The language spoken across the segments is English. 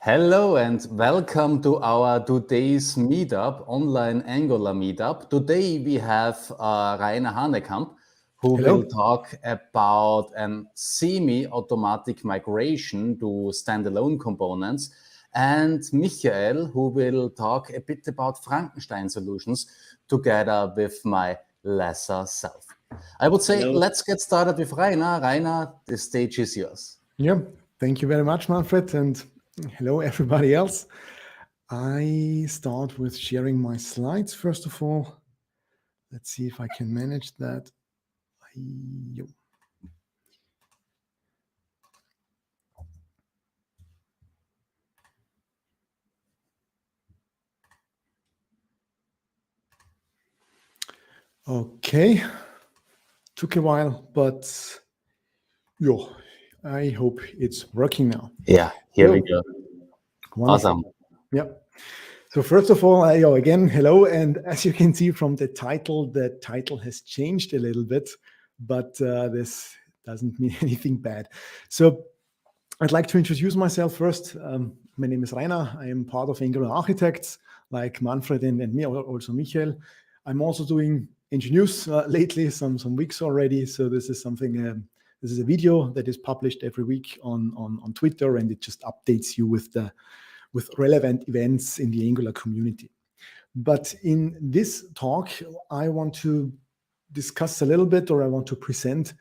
Hello and welcome to our today's meetup, online Angular meetup. Today we have Rainer Hanekamp, who Hello. will talk about a semi-automatic migration to standalone components, and Michael, who will talk a bit about Frankenstein solutions together with my lesser self. I would say let's get started with Rainer. Rainer, the stage is yours. Yeah, thank you very much, Manfred, and hello, everybody else. I start with sharing my slides, first of all. Let's see if I can manage that. Okay, took a while, but I hope it's working now. Yeah, here we go. Wonderful. Awesome. Yeah. So first of all, again, hello. And as you can see from the title has changed a little bit, but this doesn't mean anything bad. So I'd like to introduce myself first. My name is Rainer. I am part of Angular Architects, like Manfred and me, also Michael. I'm also doing engineers lately, some weeks already. So this is something. This is a video that is published every week on Twitter, and it just updates you with relevant events in the Angular community. But in this talk, I want to discuss a little bit, or I want to present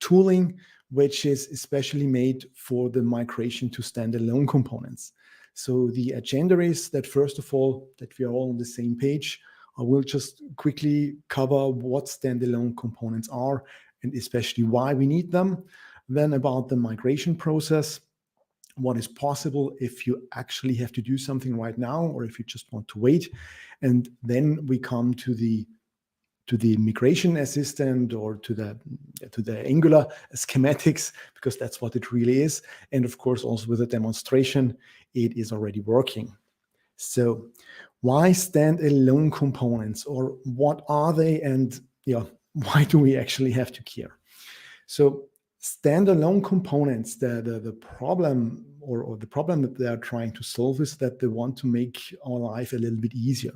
tooling which is especially made for the migration to standalone components. So the agenda is that, first of all, that we are all on the same page. I will just quickly cover what standalone components are and especially why we need them. Then about the migration process, what is possible if you actually have to do something right now, or if you just want to wait. And then we come to the migration assistant, or to the Angular schematics, because that's what it really is. And of course, also with a demonstration, it is already working. So why standalone components, or what are they, and why do we actually have to care? So standalone components, the problem or the problem that they are trying to solve is that they want to make our life a little bit easier.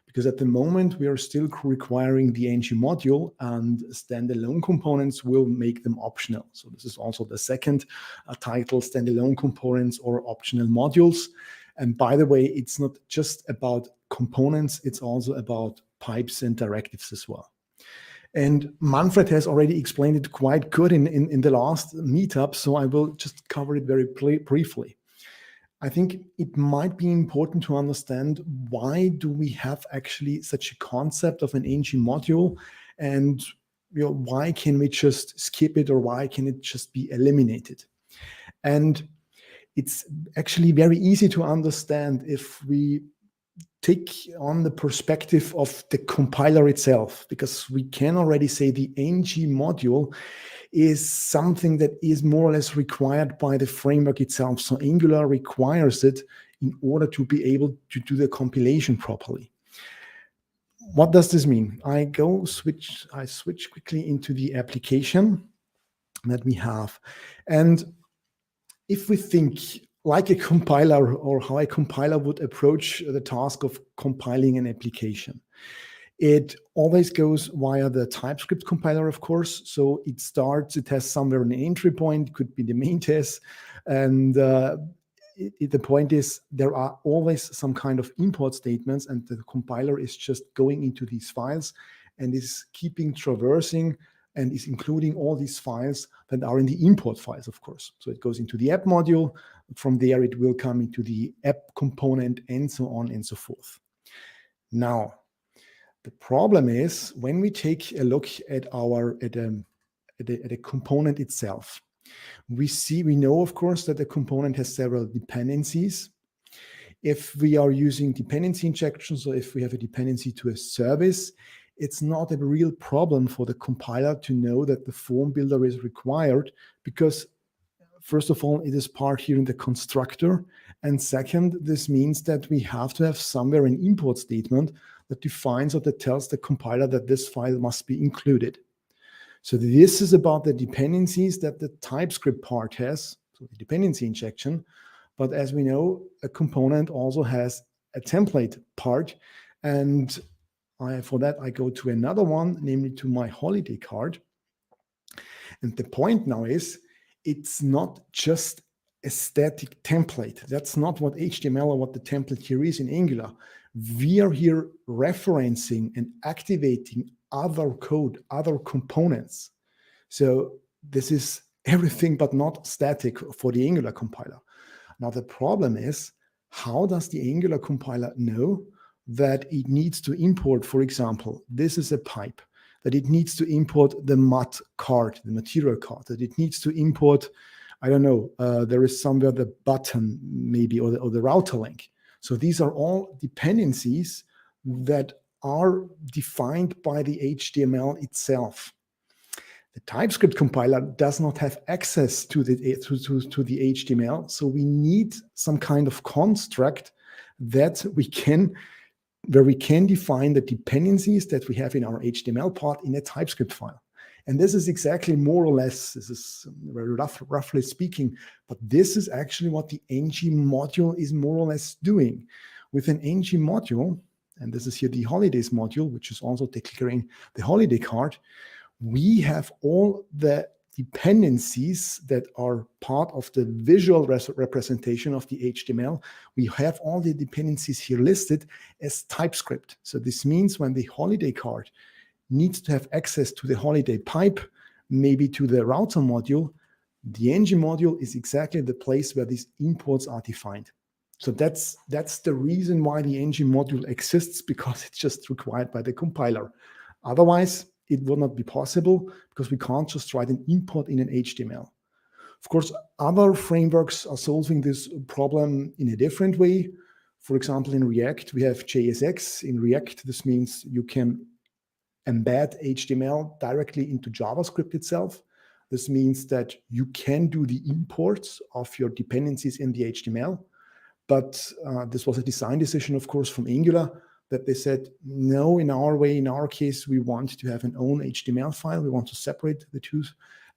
Because at the moment, we are still requiring the ng module, and standalone components will make them optional. So this is also the second title, standalone components or optional modules. And by the way, it's not just about components, it's also about pipes and directives as well. And Manfred has already explained it quite good in the last meetup, so I will just cover it very briefly. I think it might be important to understand, why do we have actually such a concept of an ng module, and why can we just skip it, or why can it just be eliminated? And it's actually very easy to understand if we take on the perspective of the compiler itself, because we can already say the ng module is something that is more or less required by the framework itself. So Angular requires it in order to be able to do the compilation properly. What does this mean? I switch quickly into the application that we have. And if we think like a compiler, or how a compiler would approach the task of compiling an application, it always goes via the TypeScript compiler, of course. So it has somewhere an entry point, could be the main test. And the point is, there are always some kind of import statements, and the compiler is just going into these files and is keeping traversing and is including all these files that are in the import files, of course. So it goes into the app module. From there, it will come into the app component, and so on and so forth. Now, the problem is, when we take a look at a component itself, we know, of course, that the component has several dependencies. If we are using dependency injection, so if we have a dependency to a service, it's not a real problem for the compiler to know that the form builder is required, because first of all, it is part here in the constructor. And second, this means that we have to have somewhere an import statement that defines or that tells the compiler that this file must be included. So this is about the dependencies that the TypeScript part has, so the dependency injection. But as we know, a component also has a template part. And for that, I go to another one, namely to my holiday card. And the point now is, it's not just a static template. That's not what HTML or what the template here is in Angular. We are here referencing and activating other code, other components. So this is everything but not static for the Angular compiler. Now the problem is, how does the Angular compiler know that it needs to import, for example, this is a pipe, that it needs to import the mat card, the material card, that it needs to import, I don't know, there is somewhere the button maybe, or the router link. So these are all dependencies that are defined by the HTML itself. The TypeScript compiler does not have access to the HTML, so we need some kind of construct that where we can define the dependencies that we have in our HTML part in a TypeScript file. And this is exactly more or less, this is very roughly speaking, but this is actually what the ng module is more or less doing. With an ng module, and this is here the holidays module, which is also declaring the holiday card, we have all the dependencies that are part of the visual representation of the HTML. We have all the dependencies here listed as TypeScript. So this means when the holiday card needs to have access to the holiday pipe, maybe to the router module, the ng module is exactly the place where these imports are defined. So that's the reason why the ng module exists, because it's just required by the compiler. Otherwise, it would not be possible, because we can't just write an import in an HTML. Of course, other frameworks are solving this problem in a different way. For example, in React, we have JSX. In React, this means you can embed HTML directly into JavaScript itself. This means that you can do the imports of your dependencies in the HTML. But this was a design decision, of course, from Angular, that they said, no, in our case, we want to have an own HTML file. We want to separate the two.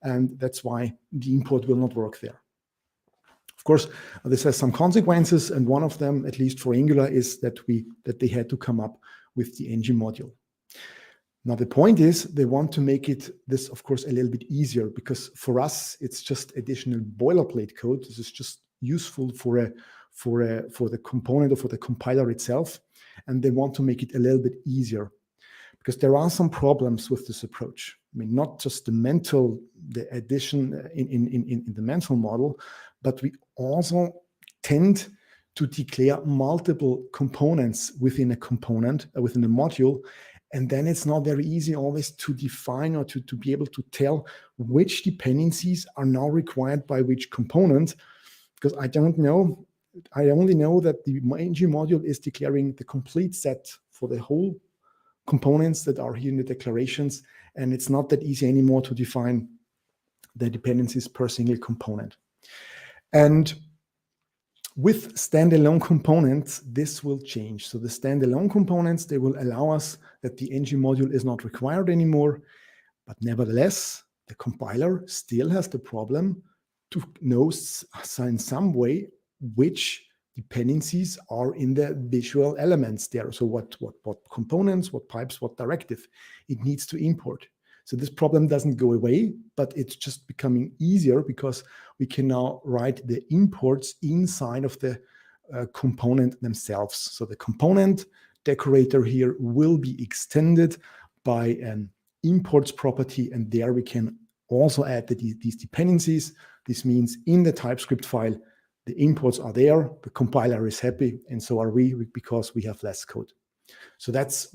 And that's why the import will not work there. Of course, this has some consequences. And one of them, at least for Angular, is that they had to come up with the ng module. Now, the point is, they want to make this, of course, a little bit easier, because for us, it's just additional boilerplate code. This is just useful for the component or for the compiler itself. And they want to make it a little bit easier, because there are some problems with this approach. I mean, not just the addition in the mental model, but we also tend to declare multiple components within a component, within a module. And then it's not very easy always to define or to be able to tell which dependencies are now required by which component, because I don't know. I only know that the ng module is declaring the complete set for the whole components that are here in the declarations. And it's not that easy anymore to define the dependencies per single component. And with standalone components, this will change. So the standalone components, they will allow us that the ng module is not required anymore. But nevertheless, the compiler still has the problem to know in some way which dependencies are in the visual elements there. So what components, what pipes, what directive it needs to import. So this problem doesn't go away, but it's just becoming easier, because we can now write the imports inside of the component themselves. So the component decorator here will be extended by an imports property, and there we can also add these dependencies. This means in the TypeScript file, the imports are there, the compiler is happy, and so are we, because we have less code. So that's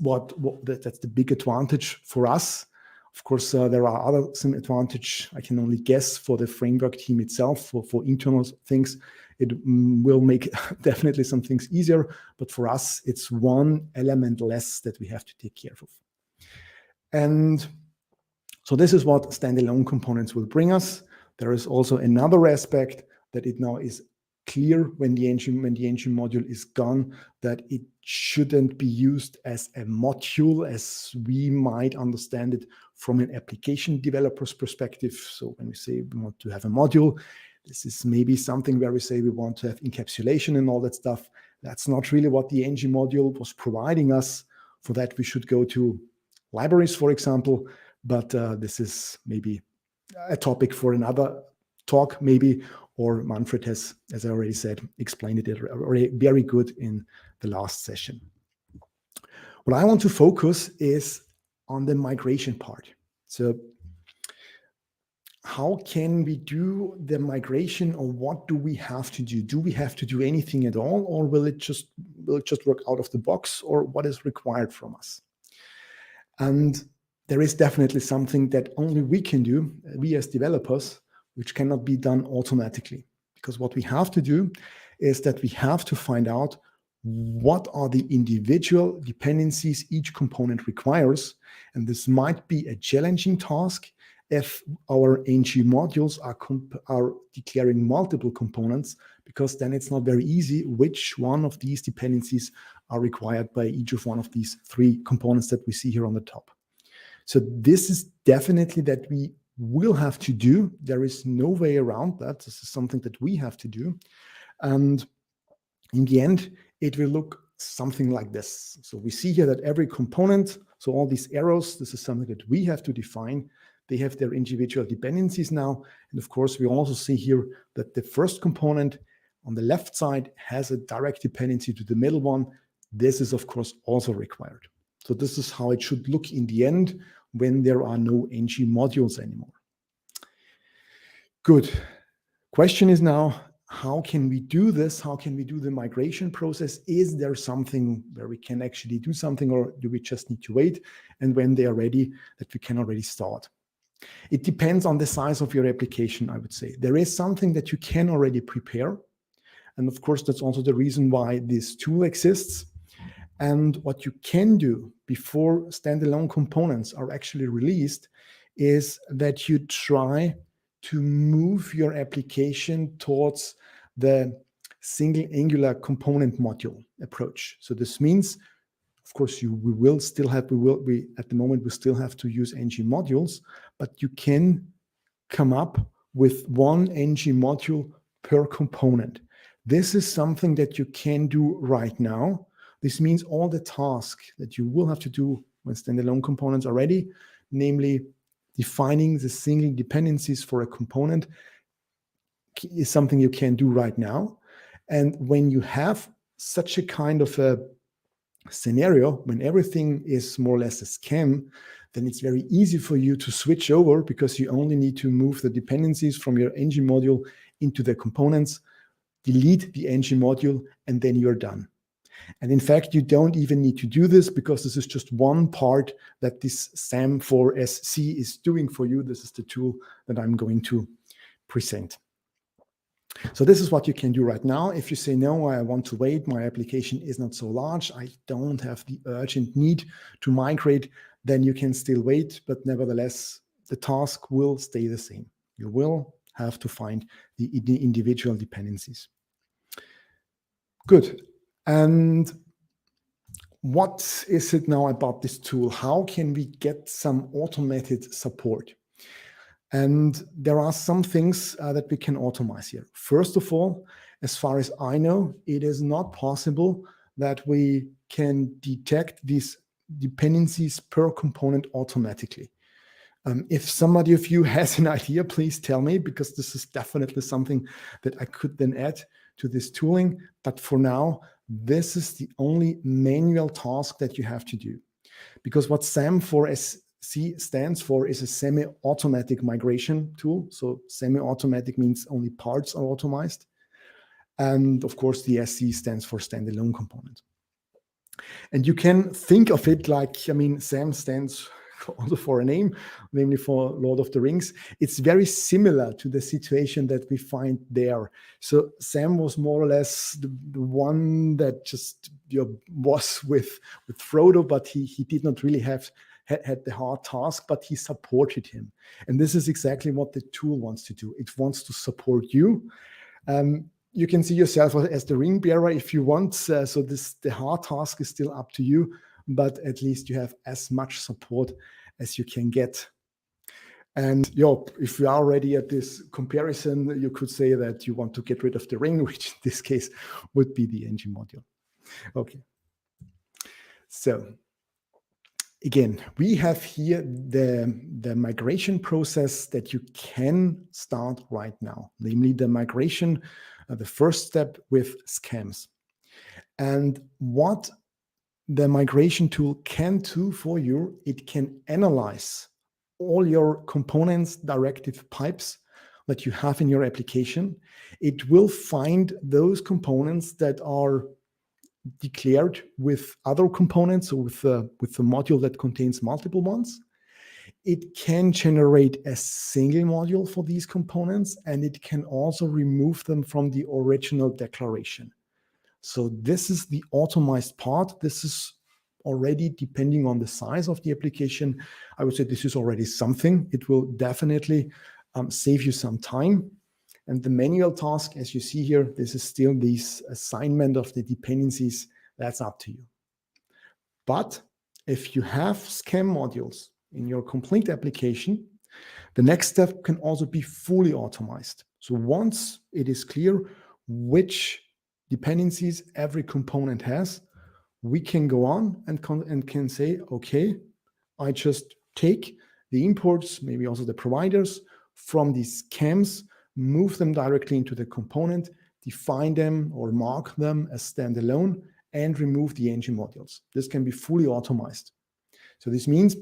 that's the big advantage for us. Of course, there are some advantage, I can only guess, for the framework team itself, for internal things. It will make definitely some things easier, but for us, it's one element less that we have to take care of. And so this is what standalone components will bring us. There is also another aspect that it now is clear when the ng module is gone, that it shouldn't be used as a module as we might understand it from an application developer's perspective. So when we say we want to have a module, This is maybe something where we say we want to have encapsulation and all that stuff. That's not really what the ng module was providing us. For that, we should go to libraries, for example, but this is maybe a topic for another talk, maybe, or Manfred has, as I already said, explained it already very good in the last session. What I want to focus is on the migration part. So how can we do the migration, or what do we have to do? Do we have to do anything at all, or will it just work out of the box, or what is required from us? And there is definitely something that only we can do, we as developers, which cannot be done automatically. Because what we have to do is that we have to find out what are the individual dependencies each component requires. And this might be a challenging task if our ng modules are declaring multiple components, because then it's not very easy which one of these dependencies are required by each of one of these three components that we see here on the top. So this is definitely that we will have to do. There is no way around that. This is something that we have to do. And in the end, it will look something like this. So we see here that every component, so all these arrows, this is something that we have to define. They have their individual dependencies now. And of course, we also see here that the first component on the left side has a direct dependency to the middle one. This is, of course, also required. So this is how it should look in the end when there are no ng modules anymore. Good. Question is now, how can we do this? How can we do the migration process? Is there something where we can actually do something, or do we just need to wait? And when they are ready, that we can already start? It depends on the size of your application, I would say. There is something that you can already prepare. And of course, that's also the reason why this tool exists. And what you can do before standalone components are actually released is that you try to move your application towards the single angular component module approach. So this means, of course, at the moment, we still have to use ng modules, but you can come up with one ng module per component. This is something that you can do right now. This means all the tasks that you will have to do when standalone components are ready, namely defining the single dependencies for a component, is something you can do right now. And when you have such a kind of a scenario, when everything is more or less a scam, then it's very easy for you to switch over, because you only need to move the dependencies from your ng module into the components, delete the ng module, and then you're done. And in fact, you don't even need to do this, because this is just one part that this SAM4SC is doing for you. This is the tool that I'm going to present. So this is what you can do right now. If you say, no, I want to wait, my application is not so large, I don't have the urgent need to migrate, then you can still wait. But nevertheless, the task will stay the same. You will have to find the individual dependencies. Good. And what is it now about this tool? How can we get some automated support? And there are some things that we can automate here. First of all, as far as I know, it is not possible that we can detect these dependencies per component automatically. If somebody of you has an idea, please tell me, because this is definitely something that I could then add to this tooling. But for now, this is the only manual task that you have to do. Because what SAM4SC stands for is a semi-automatic migration tool. So semi-automatic means only parts are automized. And of course, the SC stands for standalone component. And you can think of it like, SAM stands also for a name, namely for Lord of the Rings. It's very similar to the situation that we find there. So Sam was more or less the one that just was with Frodo, but he did not really had the hard task, but he supported him. And this is exactly what the tool wants to do. It wants to support you. You can see yourself as the ring bearer if you want. So the hard task is still up to you, but at least you have as much support as you can get. And if we are already at this comparison, you could say that you want to get rid of the ring, which in this case would be the engine module. Okay. So again, we have here the migration process that you can start right now, namely the migration, the first step with scams. And what the migration tool can do for you, it can analyze all your components, directive pipes that you have in your application. It will find those components that are declared with other components, or with the module that contains multiple ones. It can generate a single module for these components, and it can also remove them from the original declaration. So this is the automized part. This is already, depending on the size of the application, I would say this is already something. It will definitely save you some time. And the manual task, as you see here, this is still this assignment of the dependencies. That's up to you. But if you have scam modules in your complete application, the next step can also be fully automized. So once it is clear which dependencies every component has, we can go on and can say, okay, I just take the imports, maybe also the providers from these scams, move them directly into the component, define them or mark them as standalone, and remove the engine modules. This can be fully automized. So this means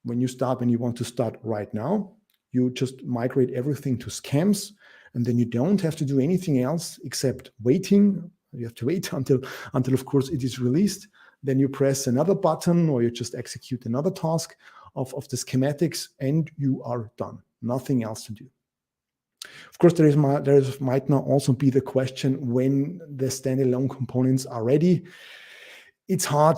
when you want to start right now, you just migrate everything to scams, and then you don't have to do anything else except waiting. You have to wait until of course it is released. Then you press another button, or you just execute another task of the schematics, and you are done. Nothing else to do. Of course, there might now also be the question when the standalone components are ready. It's hard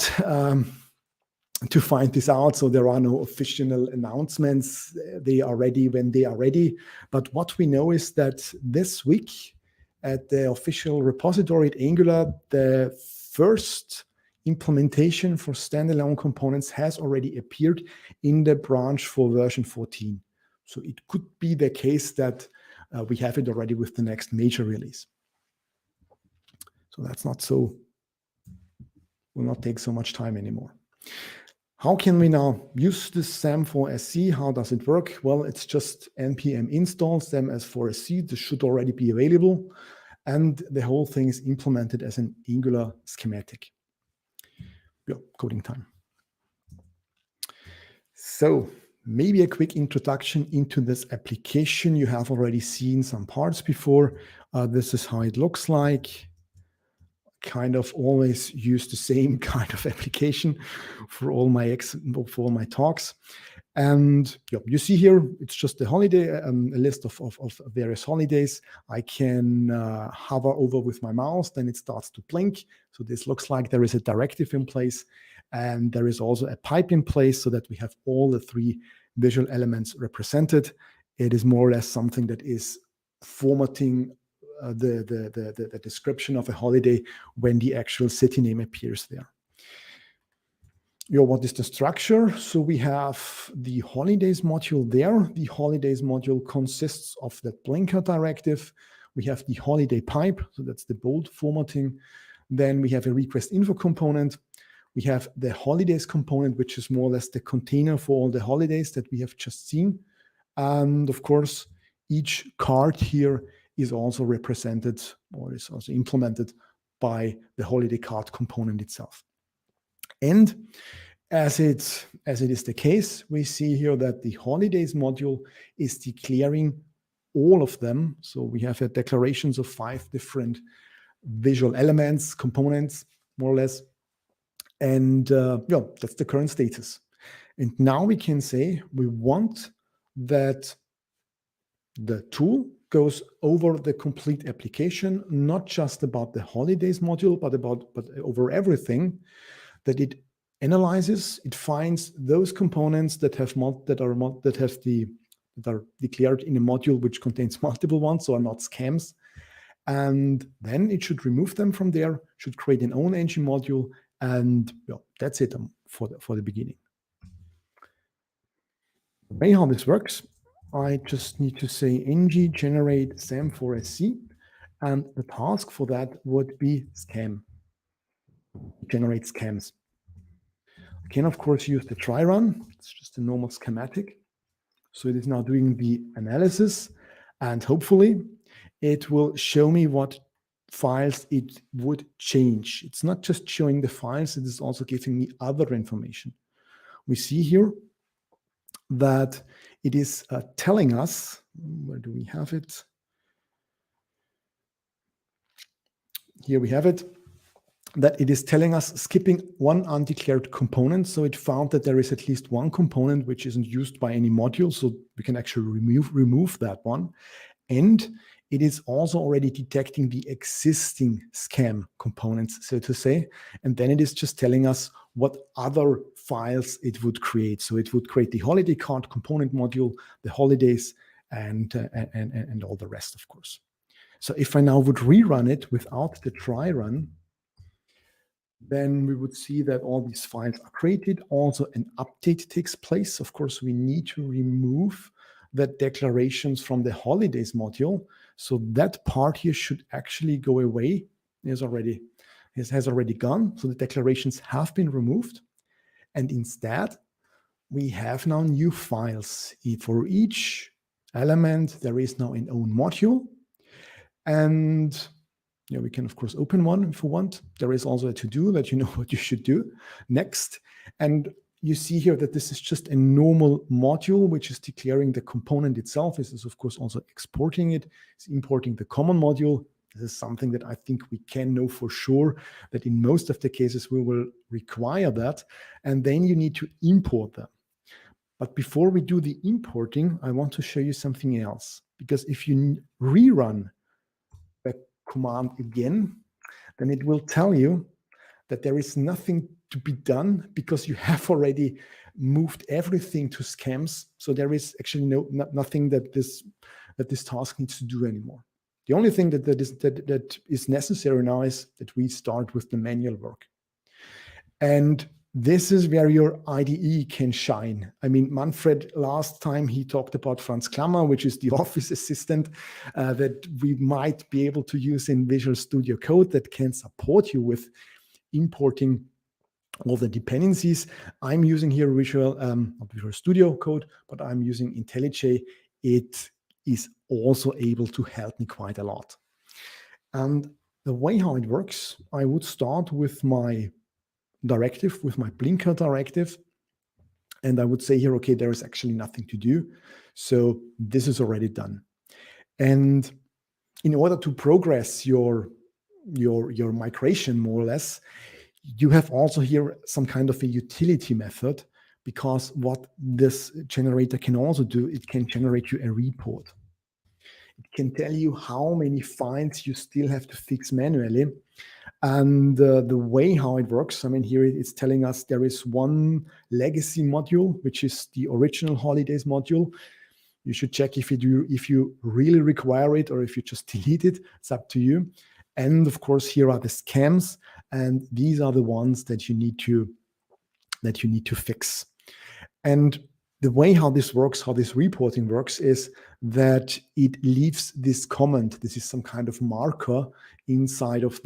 to find this out, so there are no official announcements. They are ready when they are ready. But what we know is that this week at the official repository at Angular, the first implementation for standalone components has already appeared in the branch for version 14. So it could be the case that we have it already with the next major release. So that's not so, will not take so much time anymore. How can we now use this SAM for SC? How does it work? Well, it's just npm install SAM as for SC. This should already be available. And the whole thing is implemented as an Angular schematic. Yeah, coding time. So maybe a quick introduction into this application. You have already seen some parts before. This is how it looks like. Kind of always use the same kind of application for all my talks. And you see here, it's just a holiday, a list of various holidays. I can hover over with my mouse, then it starts to blink. So this looks like there is a directive in place, and there is also a pipe in place so that we have all the three visual elements represented. It is more or less something that is formatting the description of a holiday when the actual city name appears there. What is the structure? So we have the holidays module there. The holidays module consists of the blinker directive. We have the holiday pipe, so that's the bold formatting. Then we have a request info component. We have the holidays component, which is more or less the container for all the holidays that we have just seen. And of course, each card here is also represented or is also implemented by the holiday card component itself. And as it is the case, we see here that the holidays module is declaring all of them. So we have declarations of 5 different visual elements, components, more or less. And that's the current status. And now we can say we want that the tool goes over the complete application, not just about the holidays module, but over everything, that it analyzes, it finds those components that are declared in a module which contains multiple ones, so are not scams. And then it should remove them from there, should create an own engine module, and that's it for the beginning. How this works. I just need to say ng generate sam4sc, and the task for that would be scam, generate scams. I can, of course, use the try run. It's just a normal schematic. So it is now doing the analysis, and hopefully it will show me what files it would change. It's not just showing the files, it is also giving me other information. We see here that it is telling us, where do we have it? Here we have it, that it is telling us skipping one undeclared component. So it found that there is at least one component which isn't used by any module. So we can actually remove that one. And it is also already detecting the existing scam components, so to say. And then it is just telling us what other files it would create. So it would create the holiday card component module, the holidays, and all the rest, of course. So if I now would rerun it without the try run, then we would see that all these files are created. Also, an update takes place. Of course, we need to remove the declarations from the holidays module. So that part here should actually go away. It has already gone. So the declarations have been removed. And instead, we have now new files. For each element, there is now an own module. And yeah, we can, of course, open one if we want. There is also a to-do that you know what you should do next. And you see here that this is just a normal module, which is declaring the component itself. This is, of course, also exporting it. It's importing the common module. This is something that I think we can know for sure that in most of the cases we will require that. And then you need to import them. But before we do the importing, I want to show you something else. Because if you rerun the command again, then it will tell you that there is nothing to be done because you have already moved everything to scams. So there is actually nothing that this task needs to do anymore. The only thing that is necessary now is that we start with the manual work. And this is where your IDE can shine. I mean, Manfred, last time he talked about Franz Klammer, which is the office assistant that we might be able to use in Visual Studio Code that can support you with importing all the dependencies. I'm using here Visual Studio Code, but I'm using IntelliJ. It is also able to help me quite a lot. And the way how it works, I would start with my directive, with my blinker directive. And I would say here, okay, there is actually nothing to do. So this is already done. And in order to progress your migration more or less, you have also here some kind of a utility method, because what this generator can also do, it can generate you a report. It can tell you how many files you still have to fix manually. And the way how it works, I mean, here it's telling us there is one legacy module, which is the original holidays module. You should check if you really require it or if you just delete it. It's up to you. And of course, here are the scams, and these are the ones that you need to fix. And the way how this works, how this reporting works, is that it leaves this comment. This is some kind of marker inside of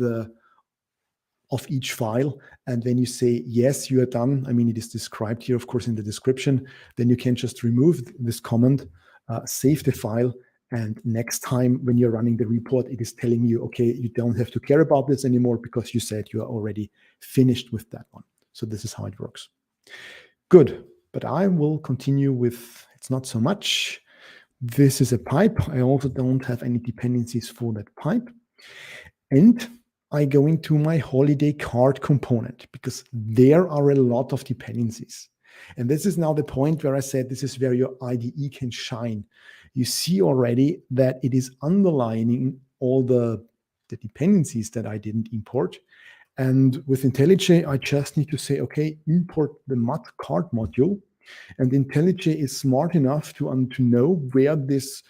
each file. And when you say, yes, you are done, I mean, it is described here, of course, in the description, then you can just remove this comment, save the file. And next time when you're running the report, it is telling you, okay, you don't have to care about this anymore because you said you are already finished with that one. So this is how it works. Good. But I will continue with, it's not so much. This is a pipe. I also don't have any dependencies for that pipe. And I go into my holiday card component because there are a lot of dependencies. And this is now the point where I said this is where your IDE can shine. You see already that it is underlining all the dependencies that I didn't import. And with IntelliJ, I just need to say, okay, import the MUD card module. And IntelliJ is smart enough to know where this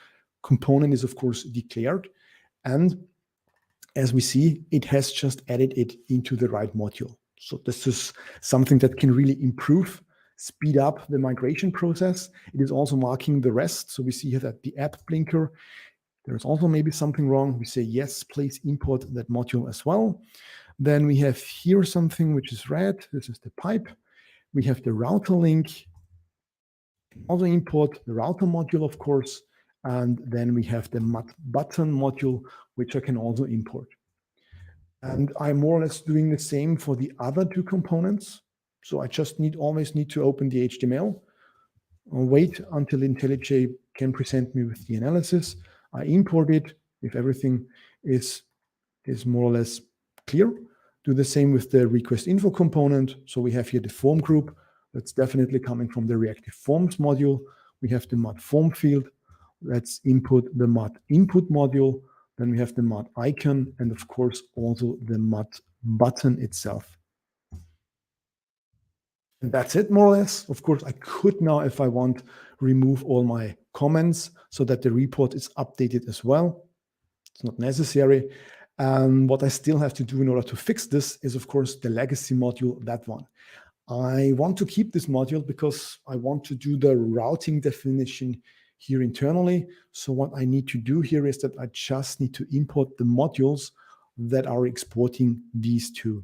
component is, of course, declared. And as we see, it has just added it into the right module. So this is something that can really improve speed up the migration process. It is also marking the rest. So we see here that the app blinker, there's also maybe something wrong. We say, yes, please import that module as well. Then we have here something which is red. This is the pipe. We have the router link. Also import the router module, of course. And then we have the button module, which I can also import. And I'm more or less doing the same for the other two components. So I just always need to open the HTML, wait until IntelliJ can present me with the analysis. I import it if everything is more or less clear. Do the same with the request info component. So we have here the form group. That's definitely coming from the reactive forms module. We have the mod form field. Let's input the mod input module. Then we have the mod icon, and of course also the mod button itself. And that's it, more or less. Of course, I could now, if I want, remove all my comments so that the report is updated as well. It's not necessary. What I still have to do in order to fix this is, of course, the legacy module, that one. I want to keep this module because I want to do the routing definition here internally. So what I need to do here is that I just need to import the modules that are exporting these two.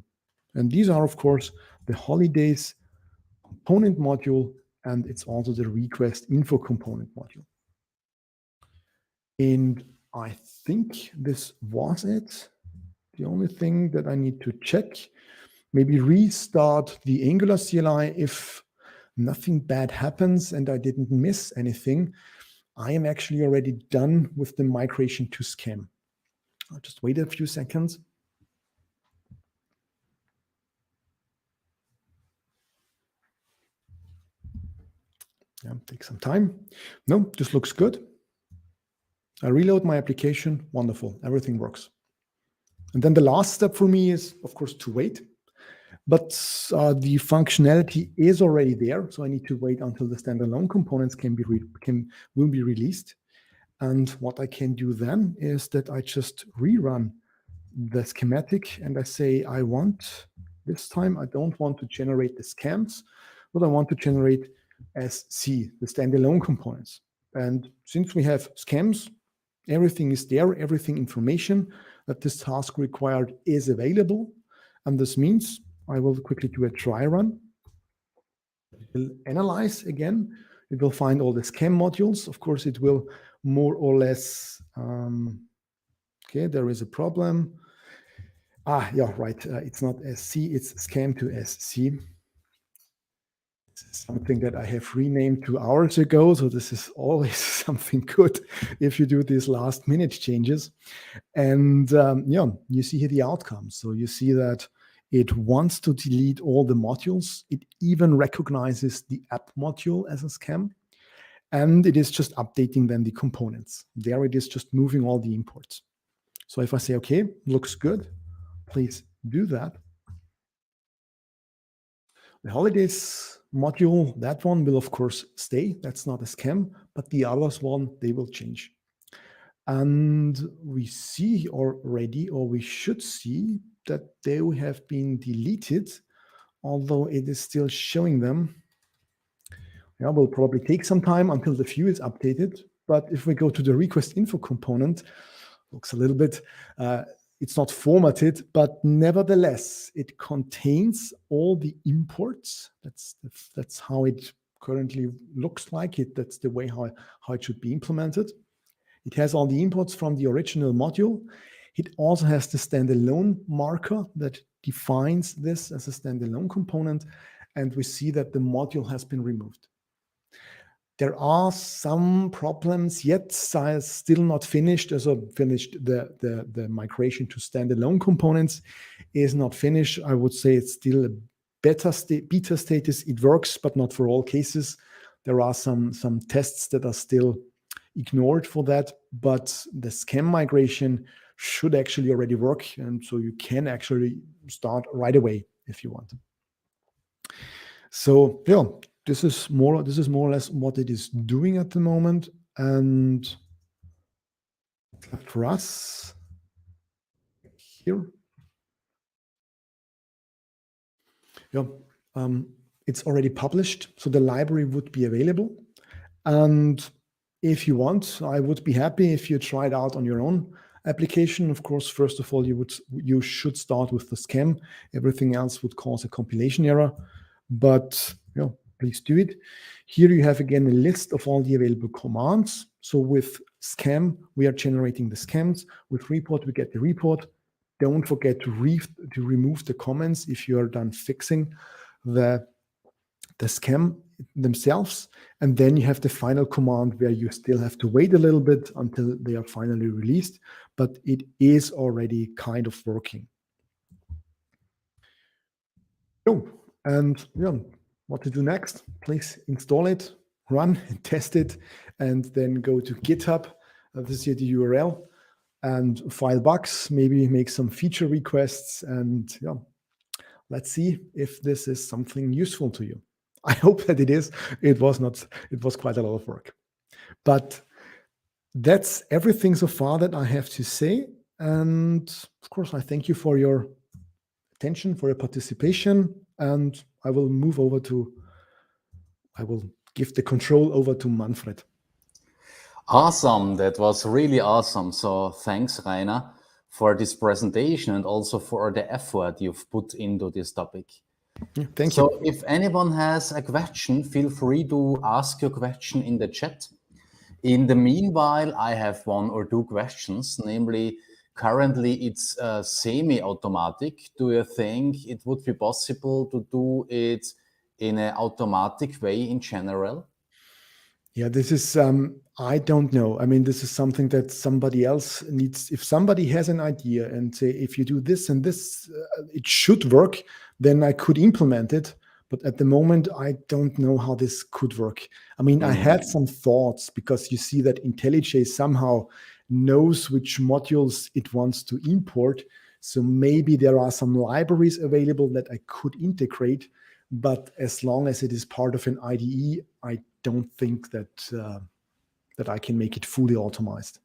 And these are, of course, the holidays component module, and it's also the request info component module. And I think this was it. The only thing that I need to check, maybe restart the Angular CLI if nothing bad happens and I didn't miss anything. I am actually already done with the migration to Scam. I'll just wait a few seconds. Yeah, take some time. No, this looks good. I reload my application. Wonderful. Everything works. And then the last step for me is, of course, to wait. But the functionality is already there. So I need to wait until the standalone components will be released. And what I can do then is that I just rerun the schematic and I say, this time I don't want to generate the scams, but I want to generate SC, the standalone components. And since we have scams, everything is there, everything information that this task required is available. And this means I will quickly do a try run. It will analyze again. It will find all the scam modules. Of course, it will more or less, okay, there is a problem. Yeah, right. It's not SC, it's scam to SC. Something that I have renamed 2 hours ago. So this is always something good if you do these last minute changes. And yeah, you see here the outcomes. So you see that it wants to delete all the modules. It even recognizes the app module as a scam. And it is just updating then the components. There it is just moving all the imports. So if I say, okay, looks good, please do that. The holidays module, that one will of course stay. That's not a scam, but the others one, they will change. And we see already, or we should see that they have been deleted, although it is still showing them. Yeah, will probably take some time until the view is updated. But if we go to the request info component, looks a little bit, it's not formatted, but nevertheless, it contains all the imports. That's how it currently looks like it. That's the way how it should be implemented. It has all the imports from the original module. It also has the standalone marker that defines this as a standalone component. And we see that the module has been removed. There are some problems yet, still not finished. Also finished the migration to standalone components is not finished. I would say it's still a beta status. It works, but not for all cases. There are some tests that are still ignored for that, but the scam migration should actually already work. And so you can actually start right away if you want. So yeah, this is more or less what it is doing at the moment. And for us here, yeah, it's already published, so the library would be available. And if you want, I would be happy if you try it out on your own application. Of course, first of all, you should start with the scam. Everything else would cause a compilation error, but please do it. Here you have again a list of all the available commands. So with scam, we are generating the scams. With report, we get the report. Don't forget to remove the comments if you are done fixing the scam themselves. And then you have the final command where you still have to wait a little bit until they are finally released, but it is already kind of working. And what to do next? Please install it, run and test it, and then go to GitHub. This is the URL, and file bugs, maybe make some feature requests, and let's see if this is something useful to you. I hope that it is. It was not. It was quite a lot of work. But that's everything so far that I have to say. And of course, I thank you for your attention, for your participation. And I will give the control over to Manfred. Awesome. That was really awesome. So thanks, Rainer, for this presentation and also for the effort you've put into this topic. Thank you. So if anyone has a question, feel free to ask your question in the chat. In the meanwhile, I have one or two questions, namely, currently it's semi-automatic. Do you think it would be possible to do it in an automatic way in general? Yeah, this is, I don't know. I mean, this is something that somebody else needs. If somebody has an idea and say, if you do this and this, it should work, then I could implement it. But at the moment, I don't know how this could work. I mean, I had some thoughts because you see that IntelliJ somehow knows which modules it wants to import. So maybe there are some libraries available that I could integrate. But as long as it is part of an IDE, I don't think that I can make it fully automized.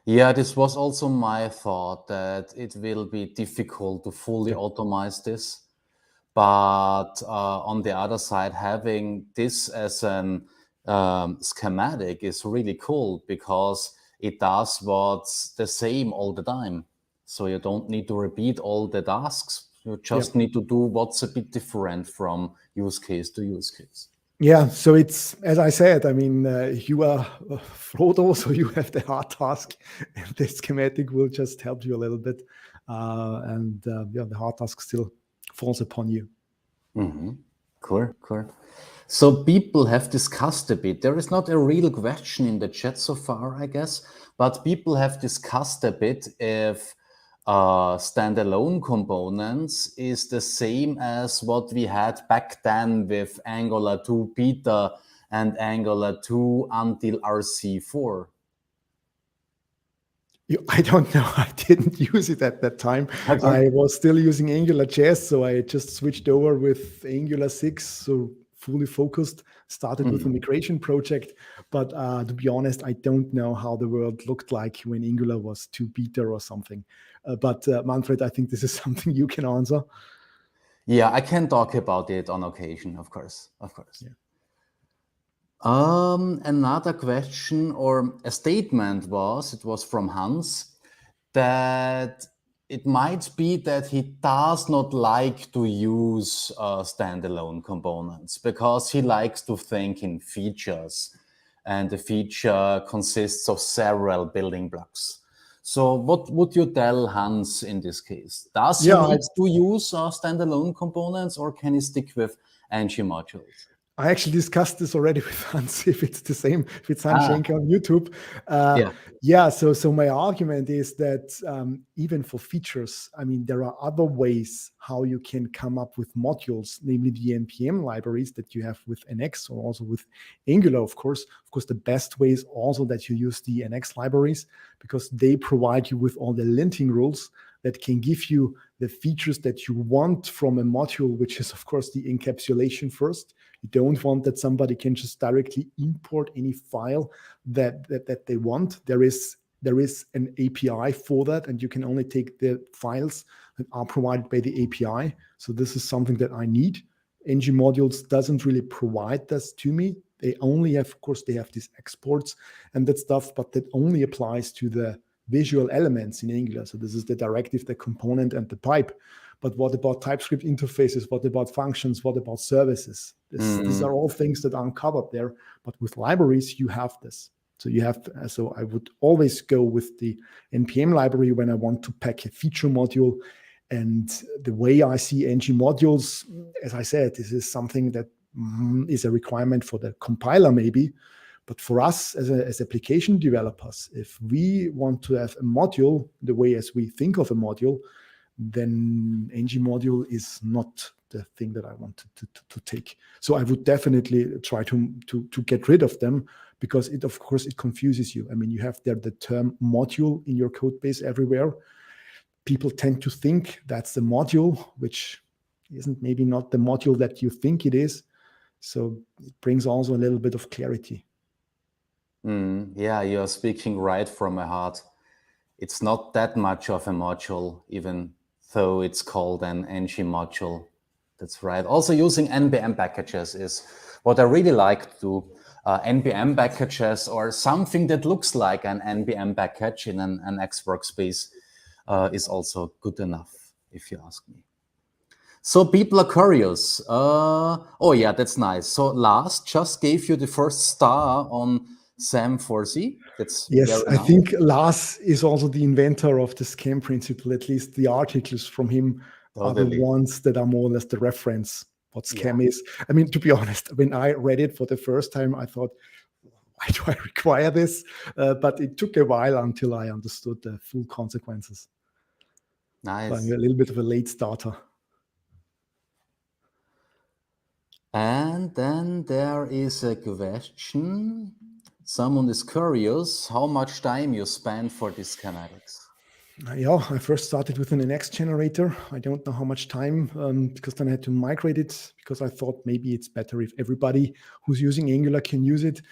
Yeah, this was also my thought, that it will be difficult to fully automize this. But on the other side, having this as an schematic is really cool because it does what's the same all the time. So you don't need to repeat all the tasks. You just need to do what's a bit different from use case to use case. Yeah, so it's, as I said, I mean, you are Frodo, so you have the hard task, and the schematic will just help you a little bit. The hard task still falls upon you. Cool. So people have discussed a bit. There is not a real question in the chat so far, I guess, but people have discussed a bit if standalone components is the same as what we had back then with Angular 2 beta and Angular 2 until RC4. I don't know. I didn't use it at that time. Okay. I was still using AngularJS, so I just switched over with Angular 6, so fully focused, started with a migration project. But to be honest, I don't know how the world looked like when Angular was 2 beta or something. But Manfred, I think this is something you can answer. Yeah, I can talk about it on occasion, of course. Yeah. Another question or a statement was from Hans, that it might be that he does not like to use standalone components because he likes to think in features, and the feature consists of several building blocks. So what would you tell Hans in this case? Does he need to use standalone components, or can he stick with ng modules? I actually discussed this already with Hans, if it's the same, if it's Hans Schenker on YouTube. So my argument is that even for features, I mean, there are other ways how you can come up with modules, namely the NPM libraries that you have with NX or also with Angular, of course. Of course, the best way is also that you use the NX libraries because they provide you with all the linting rules that can give you the features that you want from a module, which is, of course, the encapsulation first. You don't want that somebody can just directly import any file that they want. There is an API for that, and you can only take the files that are provided by the API. So this is something that I need. ng modules doesn't really provide this to me. They only have, of course, they have these exports and that stuff, but that only applies to the visual elements in Angular. So this is the directive, the component, and the pipe. But what about TypeScript interfaces? What about functions? What about services? These are all things that aren't covered there. But with libraries, you have this. So you have. So I would always go with the npm library when I want to pack a feature module. And the way I see ng modules, as I said, this is something that is a requirement for the compiler maybe. But for us as application developers, if we want to have a module the way as we think of a module, then ng module is not the thing that I want to take. So I would definitely try to get rid of them, because it, of course, it confuses you. I mean, you have there the term module in your code base everywhere. People tend to think that's the module, which isn't maybe not the module that you think it is. So it brings also a little bit of clarity. Yeah, you're speaking right from my heart. It's not that much of a module, even though it's called an ng module. That's right. Also, using npm packages is what I really like to do. npm packages or something that looks like an npm package in an X workspace is also good enough, if you ask me. So people are curious. Oh yeah, that's nice. So Lars just gave you the first star on Sam4Z. That's yes. very I nice. think Lars is also the inventor of the SCAM principle. At least the articles from him are the ones that are more or less the reference what SCAM is. I mean, to be honest, when I read it for the first time, I thought, why do I require this? But it took a while until I understood the full consequences. Nice. So I'm a little bit of a late starter. And then there is a question. Someone is curious how much time you spend for these schematics. Yeah, I first started with an NX generator. I don't know how much time, because then I had to migrate it, because I thought maybe it's better if everybody who's using Angular can use it.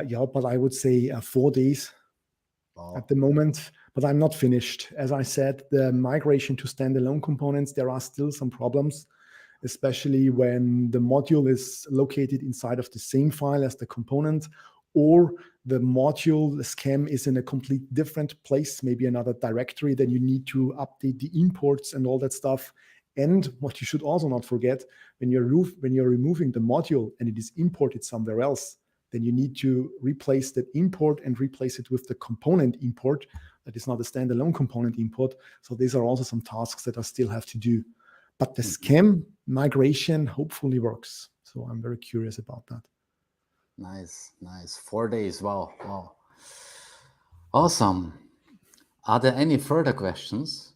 Yeah, but I would say 4 days at the moment. But I'm not finished. As I said, the migration to standalone components, there are still some problems, especially when the module is located inside of the same file as the component, or the module, the SCAM, is in a complete different place, maybe another directory. Then you need to update the imports and all that stuff. And what you should also not forget, when you're removing the module and it is imported somewhere else, then you need to replace that import and replace it with the component import. That is not a standalone component import. So these are also some tasks that I still have to do. But the SCAM migration hopefully works. So I'm very curious about that. Nice, nice. 4 days. Wow, wow. Awesome. Are there any further questions?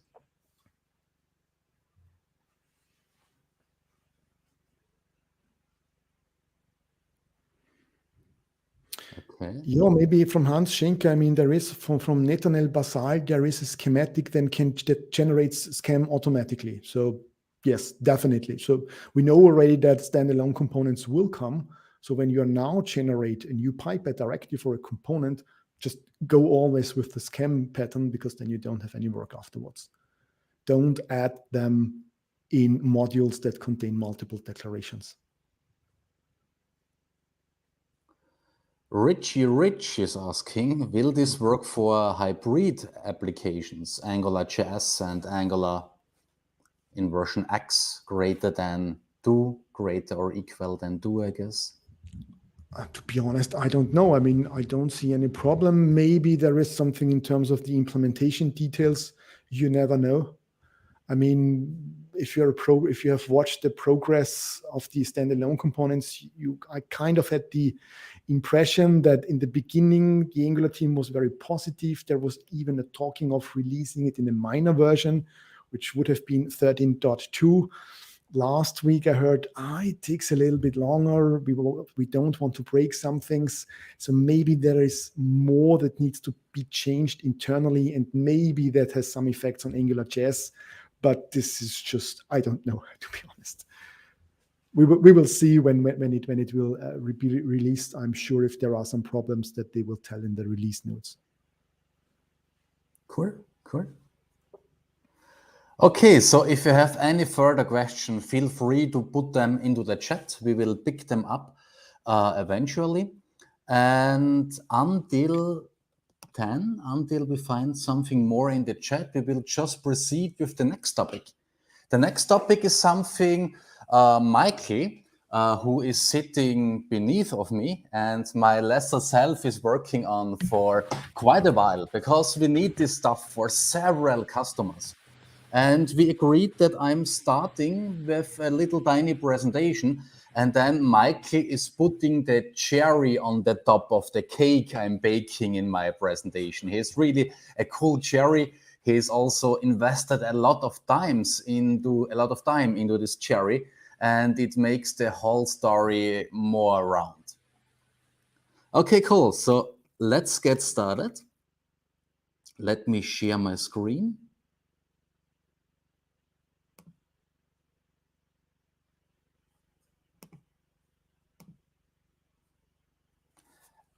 Okay. Yeah, maybe from Hans Schenker. I mean, there is from Netanel Basal, there is a schematic that generates SCAM automatically. So yes, definitely. So we know already that standalone components will come. So when you now generate a new pipe directly for a component, just go always with the SCAM pattern, because then you don't have any work afterwards. Don't add them in modules that contain multiple declarations. Richie Rich is asking, will this work for hybrid applications, Angular JS and Angular in version X greater than 2, greater or equal than 2, I guess? To be honest, I don't know. I mean, I don't see any problem. Maybe there is something in terms of the implementation details. You never know. I mean, if you have watched the progress of the standalone components, I kind of had the impression that in the beginning, the Angular team was very positive. There was even a talking of releasing it in a minor version, which would have been 13.2. Last week, I heard, it takes a little bit longer. We don't want to break some things. So maybe there is more that needs to be changed internally, and maybe that has some effects on AngularJS. But this is just, I don't know, to be honest. We will see when it will be released. I'm sure if there are some problems that they will tell in the release notes. Cool, cool. Okay, so if you have any further question, feel free to put them into the chat. We will pick them up eventually. And until we find something more in the chat, we will just proceed with the next topic. The next topic is something Mikey, who is sitting beneath of me, and my lesser self is working on for quite a while, because we need this stuff for several customers. And we agreed that I'm starting with a little tiny presentation, and then Mikey is putting the cherry on the top of the cake I'm baking in my presentation. He's really a cool cherry. He's also invested a lot of time into this cherry, and it makes the whole story more round. Okay, cool. So let's get started. Let me share my screen.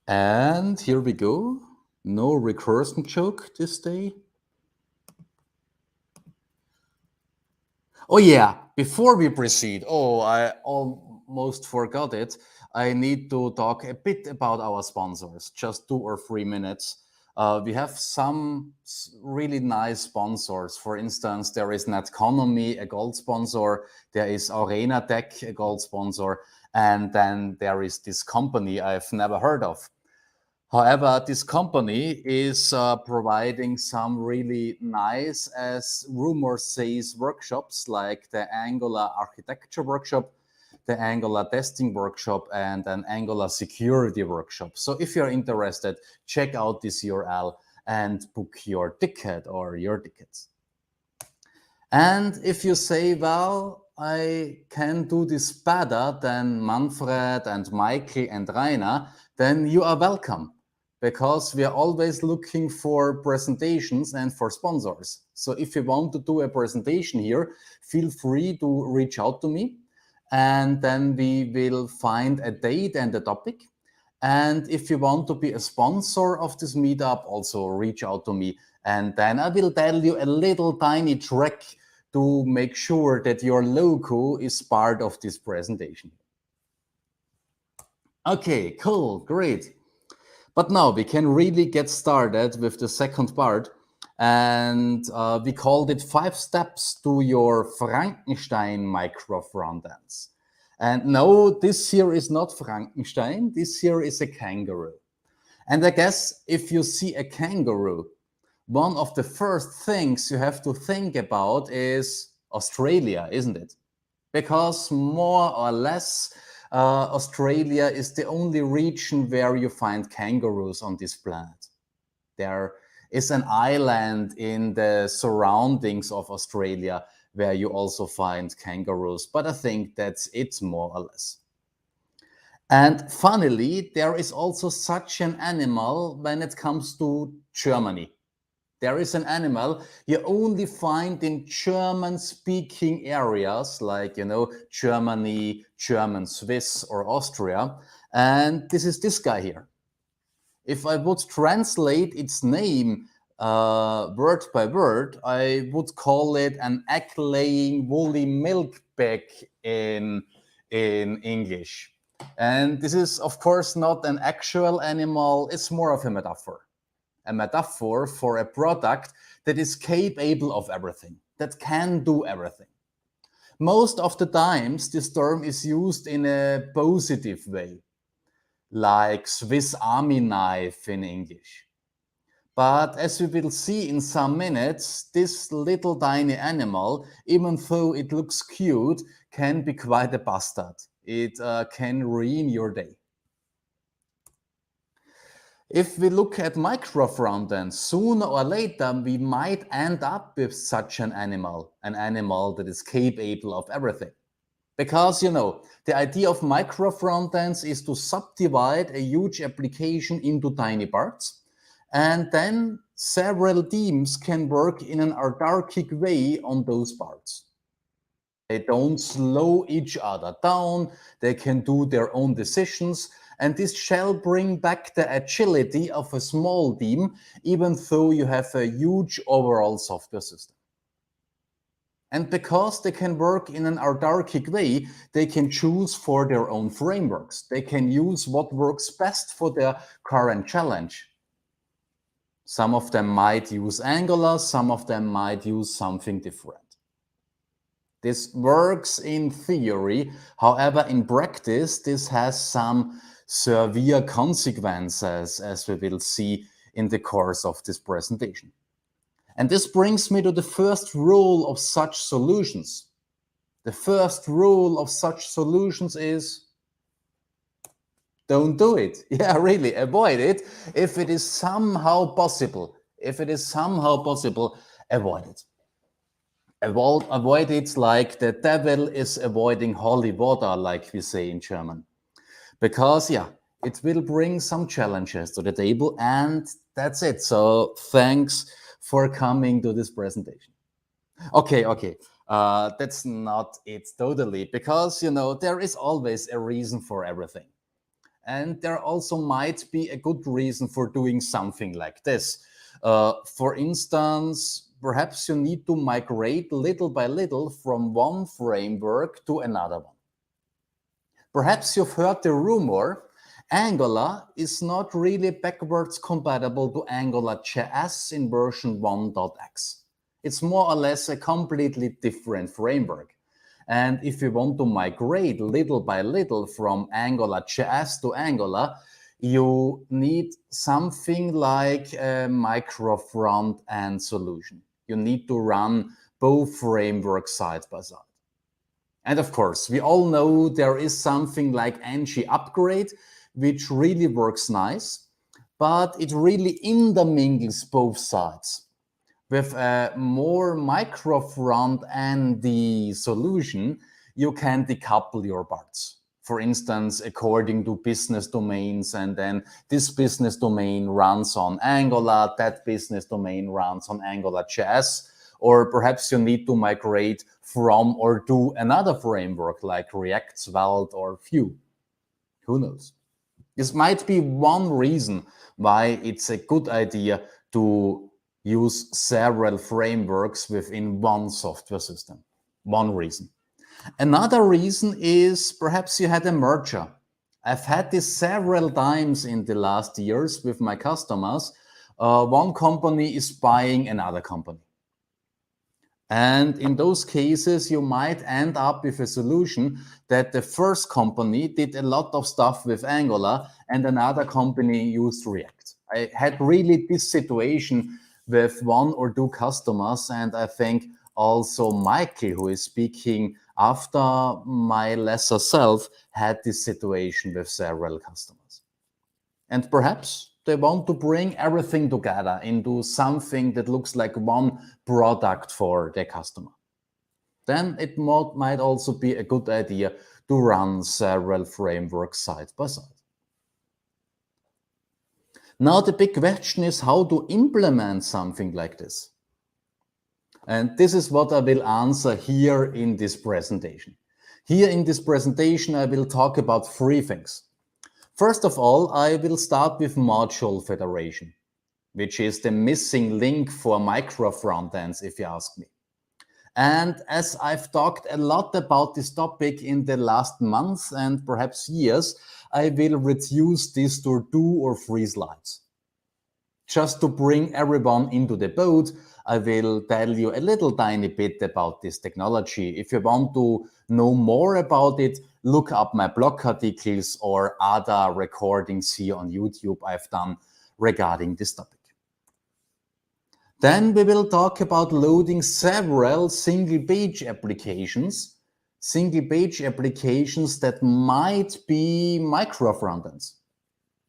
And here we go. No recursion joke this day. Oh yeah, before we proceed, I almost forgot it. I need to talk a bit about our sponsors, just 2 or 3 minutes. We have some really nice sponsors. For instance, there is Netconomy, a gold sponsor. There is Arena Tech, a gold sponsor. And then there is this company I've never heard of. However, this company is providing some really nice, as rumor says, workshops like the Angular architecture workshop, the Angular testing workshop, and an Angular security workshop. So if you're interested, check out this URL and book your ticket or your tickets. And if you say, well, I can do this better than Manfred and Michael and Rainer, then you are welcome, because we are always looking for presentations and for sponsors. So if you want to do a presentation here, feel free to reach out to me, and then we will find a date and a topic. And if you want to be a sponsor of this meetup, also reach out to me. And then I will tell you a little tiny trick to make sure that your logo is part of this presentation. Okay, cool, great. But now we can really get started with the second part. And we called it 5 steps to your Frankenstein micro frontends. And no, this here is not Frankenstein. This here is a kangaroo. And I guess if you see a kangaroo, one of the first things you have to think about is Australia, isn't it? Because more or less, Australia is the only region where you find kangaroos on this planet. There is an island in the surroundings of Australia where you also find kangaroos, but I think that's it more or less. And funnily, there is also such an animal when it comes to Germany. There is an animal you only find in German-speaking areas like, Germany, German, Swiss, or Austria. And this is this guy here. If I would translate its name word by word, I would call it an egg-laying woolly milkbag in English. And this is, of course, not an actual animal. It's more of a metaphor for a product that is capable of everything, that can do everything. Most of the times, this term is used in a positive way, like Swiss Army knife in English. But as we will see in some minutes, this little tiny animal, even though it looks cute, can be quite a bastard. It can ruin your day. If we look at micro frontends, sooner or later we might end up with such an animal that is capable of everything. Because, the idea of micro frontends is to subdivide a huge application into tiny parts, and then several teams can work in an autarkic way on those parts. They don't slow each other down, they can do their own decisions, and this shall bring back the agility of a small team, even though you have a huge overall software system. And because they can work in an autarkic way, they can choose for their own frameworks. They can use what works best for their current challenge. Some of them might use Angular, some of them might use something different. This works in theory, however, in practice, this has some severe consequences, as we will see in the course of this presentation. And this brings me to the first rule of such solutions. The first rule of such solutions is don't do it. Yeah, really, avoid it. If it is somehow possible, avoid it. Avoid it like the devil is avoiding holy water, like we say in German. Because, yeah, it will bring some challenges to the table, and that's it. So thanks for coming to this presentation. Okay. That's not it totally, because, there is always a reason for everything. And there also might be a good reason for doing something like this. For instance, perhaps you need to migrate little by little from one framework to another one. Perhaps you've heard the rumor, Angular is not really backwards compatible to AngularJS in version 1.x. It's more or less a completely different framework. And if you want to migrate little by little from AngularJS to Angular, you need something like a micro front-end solution. You need to run both frameworks side by side. And of course, we all know there is something like ng upgrade, which really works nice, but it really intermingles both sides. With a more micro front-end solution, you can decouple your parts. For instance, according to business domains, and then this business domain runs on Angular, that business domain runs on AngularJS, or perhaps you need to migrate from or to another framework like React, Svelte, or Vue. Who knows? This might be one reason why it's a good idea to use several frameworks within one software system. One reason. Another reason is perhaps you had a merger. I've had this several times in the last years with my customers. One company is buying another company. And in those cases, you might end up with a solution that the first company did a lot of stuff with Angular and another company used React. I had really this situation with one or two customers, and I think also Michael, who is speaking after my lesser self, had this situation with several customers. And perhaps they want to bring everything together into something that looks like one product for their customer. Then it might also be a good idea to run several frameworks side by side. Now the big question is how to implement something like this. And this is what I will answer here in this presentation. Here in this presentation, I will talk about three things. First of all, I will start with module federation, which is the missing link for micro frontends, if you ask me. And as I've talked a lot about this topic in the last months and perhaps years, I will reduce this to 2 or 3 slides. Just to bring everyone into the boat, I will tell you a little tiny bit about this technology. If you want to know more about it, look up my blog articles or other recordings here on YouTube I've done regarding this topic. Then we will talk about loading several single-page applications that might be micro frontends.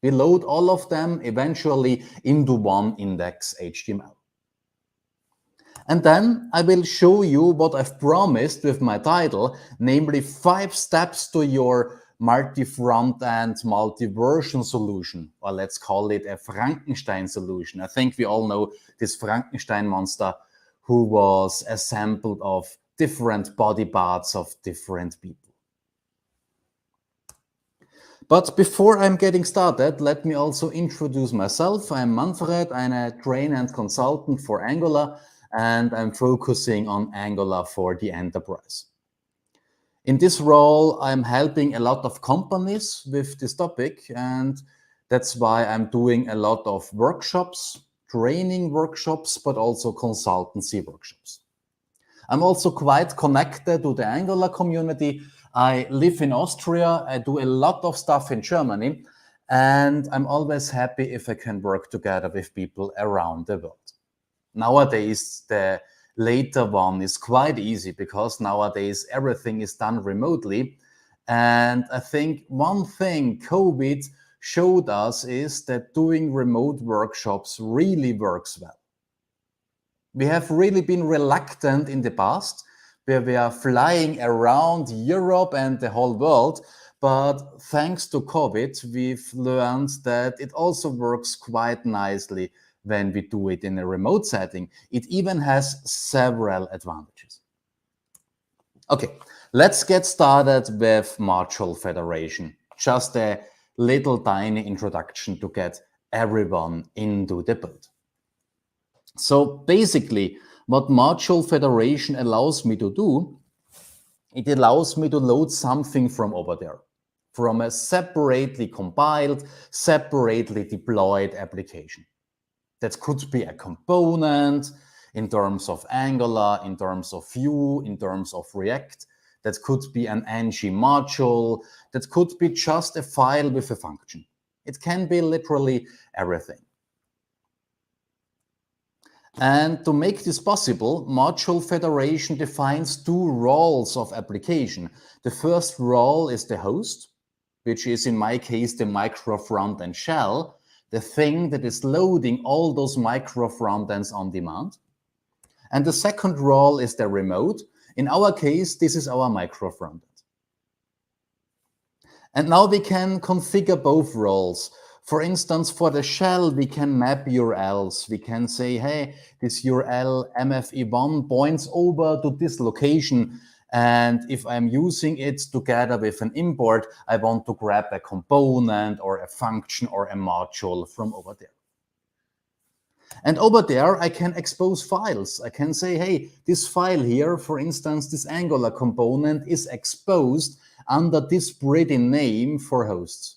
We load all of them eventually into one index HTML. And then I will show you what I've promised with my title, namely 5 steps to your multi-front-end, multi-version solution, or let's call it a Frankenstein solution. I think we all know this Frankenstein monster who was assembled of different body parts of different people. But before I'm getting started, let me also introduce myself. I'm Manfred, I'm a trainer and consultant for Angular, and I'm focusing on Angular for the enterprise. In this role, I'm helping a lot of companies with this topic, and that's why I'm doing a lot of workshops, training workshops, but also consultancy workshops. I'm also quite connected to the Angular community. I live in Austria, I do a lot of stuff in Germany, and I'm always happy if I can work together with people around the world. Nowadays, the later one is quite easy because nowadays everything is done remotely. And I think one thing COVID showed us is that doing remote workshops really works well. We have really been reluctant in the past, where we are flying around Europe and the whole world. But thanks to COVID, we've learned that it also works quite nicely when we do it in a remote setting. It even has several advantages. Okay, let's get started with module federation. Just a little tiny introduction to get everyone into the build. So basically, what module federation allows me to do, it allows me to load something from over there, from a separately compiled, separately deployed application. That could be a component in terms of Angular, in terms of Vue, in terms of React. That could be an ng module. That could be just a file with a function. It can be literally everything. And to make this possible, module federation defines two roles of application. The first role is the host, which is in my case the micro frontend shell, the thing that is loading all those micro frontends on demand. And the second role is the remote. In our case, this is our micro frontend. And now we can configure both roles. For instance, for the shell, we can map URLs. We can say, hey, this URL mfe1 points over to this location. And if I'm using it together with an import, I want to grab a component or a function or a module from over there. And over there, I can expose files. I can say, hey, this file here, for instance, this Angular component is exposed under this pretty name for hosts.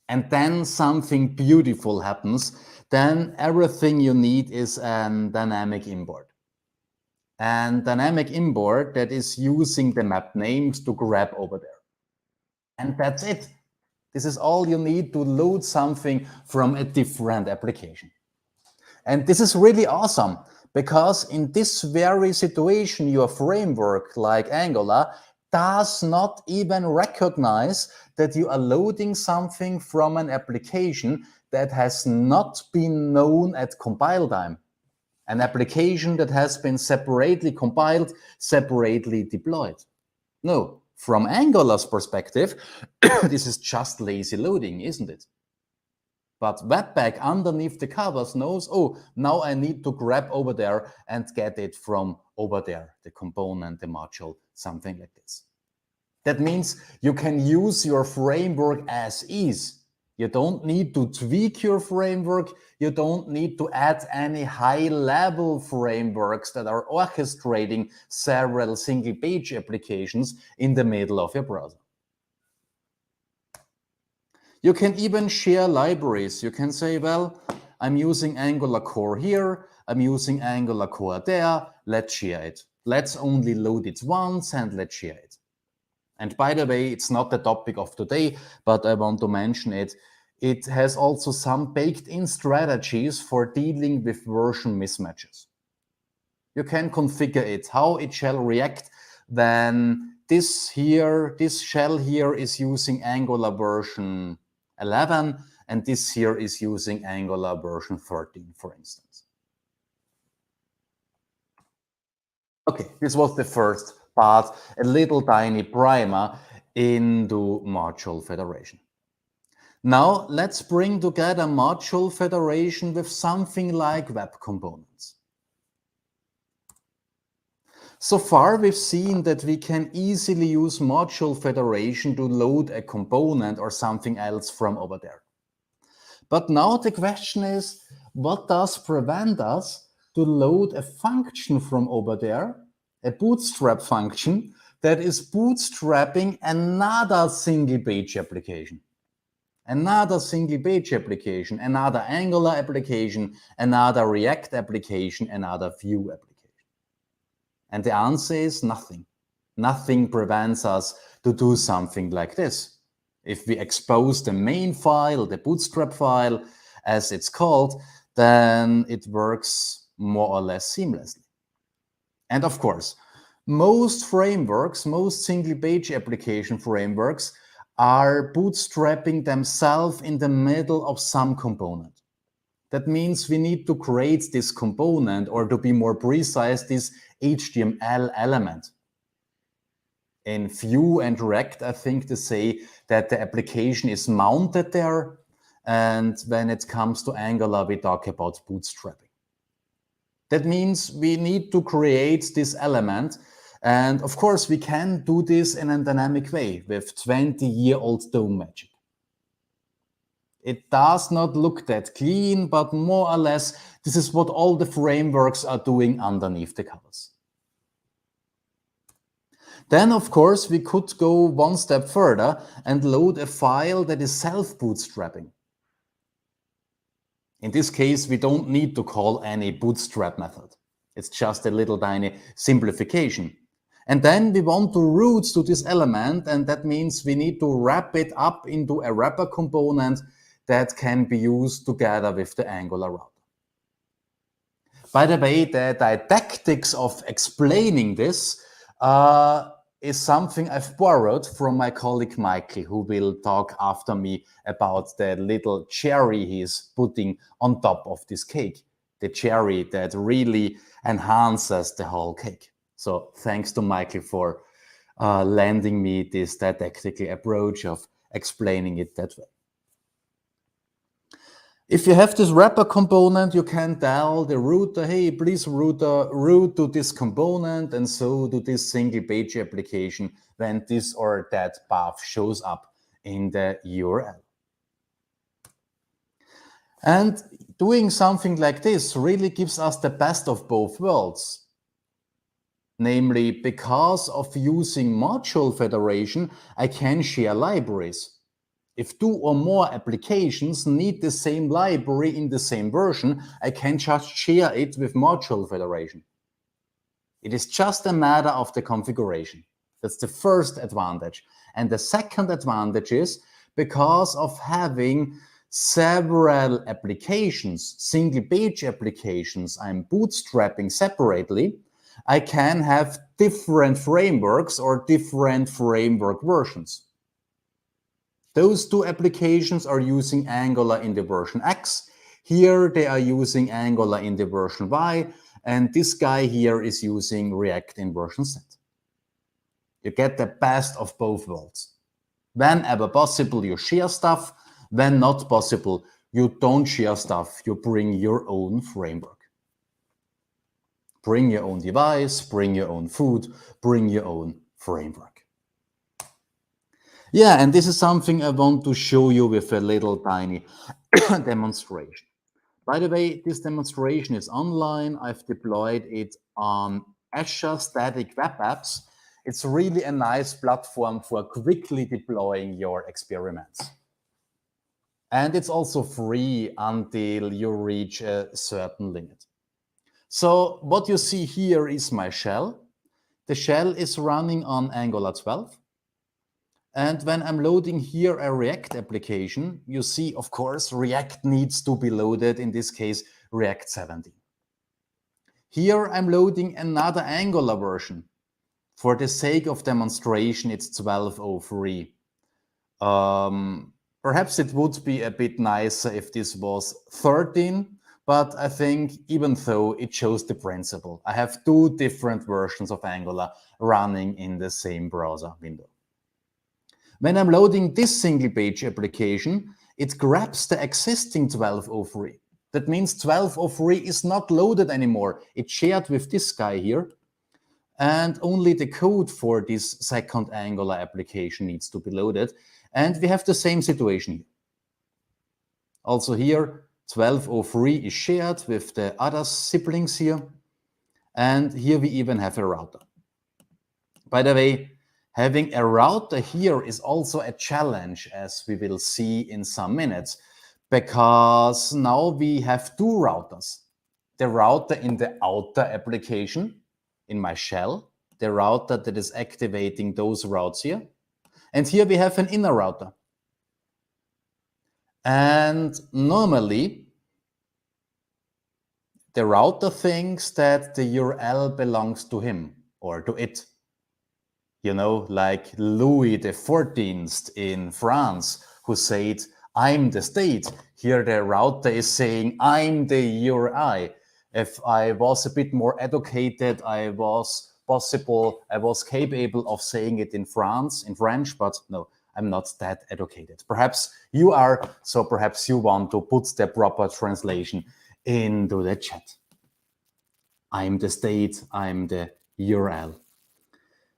And then something beautiful happens. Then everything you need is a dynamic import. And dynamic import that is using the map names to grab over there. And that's it. This is all you need to load something from a different application. And this is really awesome because in this very situation, your framework like Angular does not even recognize that you are loading something from an application that has not been known at compile time. An application that has been separately compiled, separately deployed. No, from Angular's perspective, this is just lazy loading, isn't it? But Webpack underneath the covers knows, oh, now I need to grab over there and get it from over there, the component, the module, something like this. That means you can use your framework as is. You don't need to tweak your framework. You don't need to add any high-level frameworks that are orchestrating several single-page applications in the middle of your browser. You can even share libraries. You can say, well, I'm using Angular core here. I'm using Angular core there. Let's share it. Let's only load it once and let's share it. And by the way, it's not the topic of today, but I want to mention it. It has also some baked-in strategies for dealing with version mismatches. You can configure it, how it shall react when this shell here is using Angular version 11, and this here is using Angular version 13, for instance. Okay, this was the first part, a little tiny primer into module federation. Now let's bring together module federation with something like web components. So far, we've seen that we can easily use module federation to load a component or something else from over there. But now the question is, what does prevent us to load a function from over there, a bootstrap function that is bootstrapping another single page application. Another single page application, another Angular application, another React application, another Vue application. And the answer is nothing. Nothing prevents us to do something like this. If we expose the main file, the bootstrap file, as it's called, then it works more or less seamlessly. And of course, most frameworks, most single page application frameworks are bootstrapping themselves in the middle of some component. That means we need to create this component, or to be more precise, this HTML element. In Vue and React, I think they say that the application is mounted there, and when it comes to Angular, we talk about bootstrapping. That means we need to create this element, and of course we can do this in a dynamic way with 20-year-old DOM magic. It does not look that clean, but more or less this is what all the frameworks are doing underneath the covers. Then, of course, we could go one step further and load a file that is self-bootstrapping. In this case, we don't need to call any bootstrap method. It's just a little tiny simplification. And then we want to route to this element, and that means we need to wrap it up into a wrapper component that can be used together with the Angular router. By the way, the didactics of explaining this is something I've borrowed from my colleague Michael, who will talk after me about the little cherry he's putting on top of this cake, the cherry that really enhances the whole cake. So thanks to Michael for lending me this didactical approach of explaining it that way. If you have this wrapper component, you can tell the router, hey, please route to this component and so to this single page application when this or that path shows up in the URL. And doing something like this really gives us the best of both worlds. Namely, because of using module federation, I can share libraries. If two or more applications need the same library in the same version, I can just share it with module federation. It is just a matter of the configuration. That's the first advantage. And the second advantage is because of having several applications, single page applications I'm bootstrapping separately, I can have different frameworks or different framework versions. Those two applications are using Angular in the version X. Here they are using Angular in the version Y, and this guy here is using React in version Z. You get the best of both worlds. Whenever possible, you share stuff. When not possible, you don't share stuff. You bring your own framework. Bring your own device, bring your own food, bring your own framework. Yeah, and this is something I want to show you with a little tiny demonstration. By the way, this demonstration is online. I've deployed it on Azure Static Web Apps. It's really a nice platform for quickly deploying your experiments. And it's also free until you reach a certain limit. So what you see here is my shell. The shell is running on Angular 12. And when I'm loading here a React application, you see, of course, React needs to be loaded, in this case, React 17. Here I'm loading another Angular version. For the sake of demonstration, it's 12.03. Perhaps it would be a bit nicer if this was 13, but I think even though it shows the principle, I have two different versions of Angular running in the same browser window. When I'm loading this single page application, it grabs the existing 12.03. That means 12.03 is not loaded anymore. It's shared with this guy here. And only the code for this second Angular application needs to be loaded. And we have the same situation here. Also here, 1203 is shared with the other siblings here. And here we even have a router. By the way, having a router here is also a challenge, as we will see in some minutes, because now we have two routers. The router in the outer application, in my shell, the router that is activating those routes here. And here we have an inner router. And normally, the router thinks that the URL belongs to him or to it. You know, like Louis XIV in France, who said, I'm the state. Here the router is saying, I'm the URI. If I was a bit more educated, I was capable of saying it in French, but no, I'm not that educated. Perhaps you are, so perhaps you want to put the proper translation into the chat. I'm the state, I'm the URL.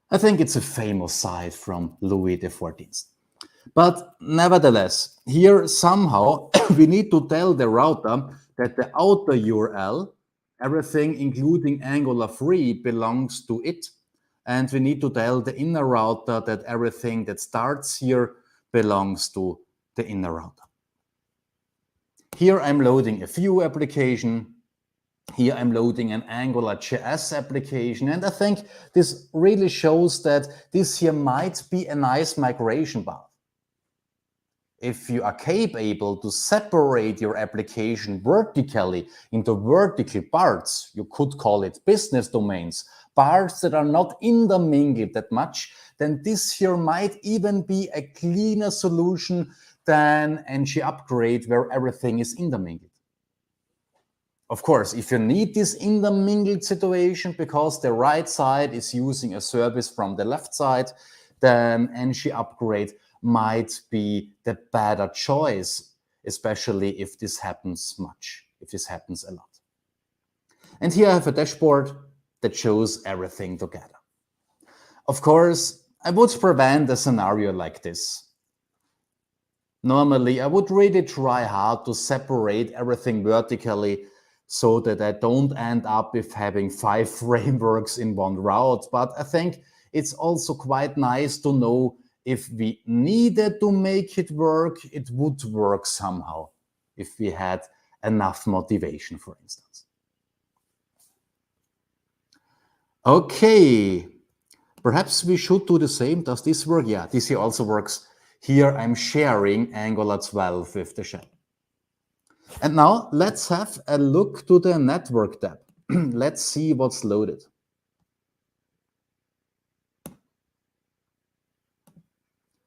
I think it's a famous site from Louis XIV. But nevertheless, here somehow we need to tell the router that the outer URL, everything including Angular 3, belongs to it. And we need to tell the inner router that everything that starts here belongs to the inner router. Here I'm loading a Vue application. Here I'm loading an AngularJS application, and I think this really shows that this here might be a nice migration path. If you are capable to separate your application vertically into vertical parts, you could call it business domains, parts that are not intermingled that much, then this here might even be a cleaner solution than ng upgrade where everything is intermingled. Of course, if you need this intermingled situation because the right side is using a service from the left side, then ng upgrade might be the better choice, especially if this happens much, if this happens a lot. And here I have a dashboard that shows everything together. Of course, I would prevent a scenario like this. Normally, I would really try hard to separate everything vertically so that I don't end up with having 5 frameworks in one route. But I think it's also quite nice to know if we needed to make it work, it would work somehow, if we had enough motivation, for instance. Okay, perhaps we should do the same. Does this work? Yeah, this here also works. Here I'm sharing Angular 12 with the shell. And now let's have a look to the network tab. Let's see what's loaded.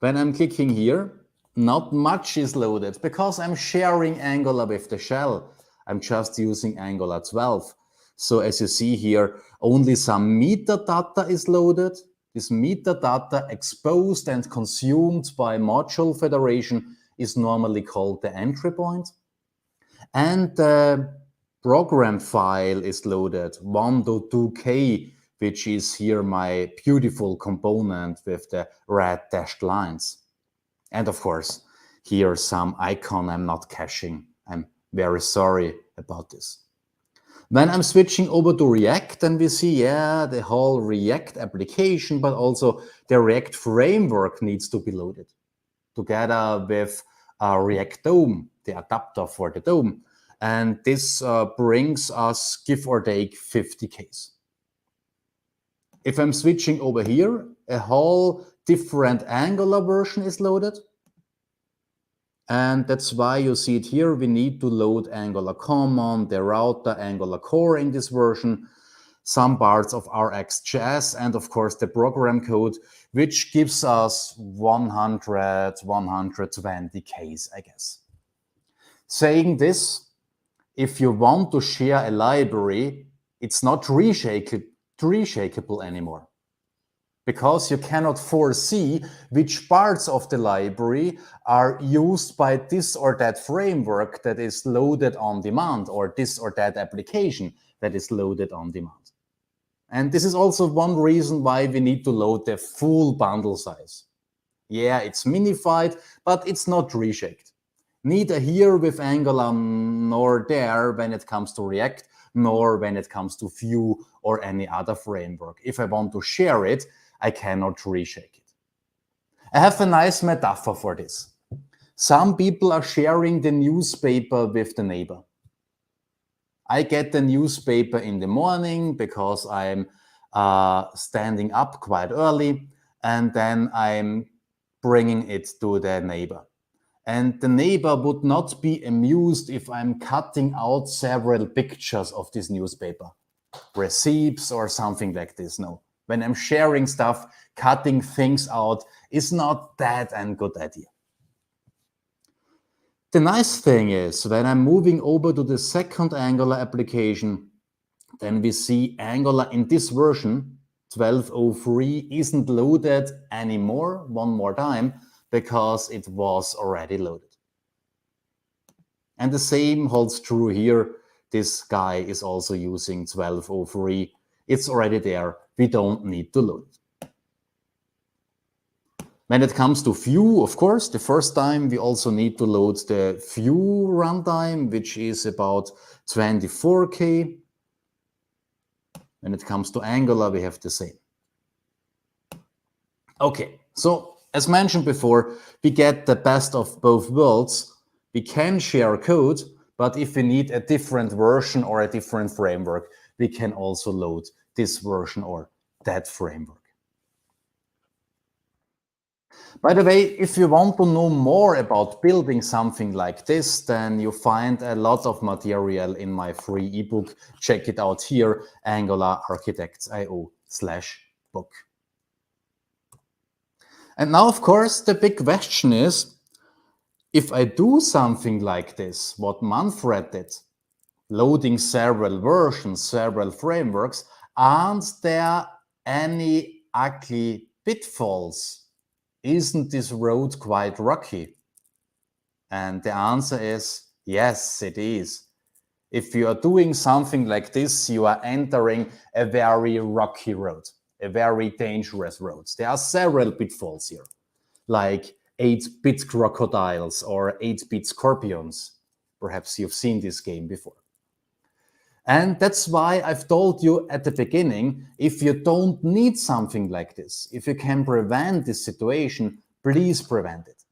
When I'm clicking here, not much is loaded because I'm sharing Angular with the shell. I'm just using Angular 12. So as you see here, only some metadata is loaded. This metadata exposed and consumed by module federation is normally called the entry point. And the program file is loaded, 1.2k, which is here my beautiful component with the red dashed lines. And of course, here some icon I'm not caching. I'm very sorry about this. When I'm switching over to React, then we see, yeah, the whole React application, but also the React framework needs to be loaded together with React DOM, the adapter for the DOM. And this brings us, give or take, 50Ks. If I'm switching over here, a whole different Angular version is loaded. And that's why you see it here. We need to load Angular Common, the router, Angular Core in this version, some parts of RxJS, and of course the program code, which gives us 100, 120 Ks, I guess. Saying this, if you want to share a library, it's not reshakable anymore, because you cannot foresee which parts of the library are used by this or that framework that is loaded on demand, or this or that application that is loaded on demand. And this is also one reason why we need to load the full bundle size. Yeah, it's minified, but it's not reshaked. Neither here with Angular nor there when it comes to React, nor when it comes to Vue or any other framework. If I want to share it, I cannot reshake it. I have a nice metaphor for this. Some people are sharing the newspaper with the neighbor. I get the newspaper in the morning because I'm standing up quite early, and then I'm bringing it to the neighbor. And the neighbor would not be amused if I'm cutting out several pictures of this newspaper, receipts or something like this. No, when I'm sharing stuff, cutting things out is not that a good idea. The nice thing is when I'm moving over to the second Angular application, then we see Angular in this version 12.03 isn't loaded anymore one more time because it was already loaded. And the same holds true here. This guy is also using 12.03. It's already there. We don't need to load it. When it comes to Vue, of course, the first time we also need to load the Vue runtime, which is about 24K. When it comes to Angular, we have the same. Okay, so as mentioned before, we get the best of both worlds. We can share code, but if we need a different version or a different framework, we can also load this version or that framework. By the way, if you want to know more about building something like this, then you find a lot of material in my free ebook. Check it out here, angulararchitects.io/book. And now, of course, the big question is, if I do something like this, what Manfred did, loading several versions, several frameworks, aren't there any ugly pitfalls? Isn't this road quite rocky? And the answer is yes, it is. If you are doing something like this, you are entering a very rocky road, a very dangerous road. There are several pitfalls here, like 8-bit crocodiles or 8-bit scorpions. Perhaps you've seen this game before. And that's why I've told you at the beginning, if you don't need something like this, if you can prevent this situation, please prevent it.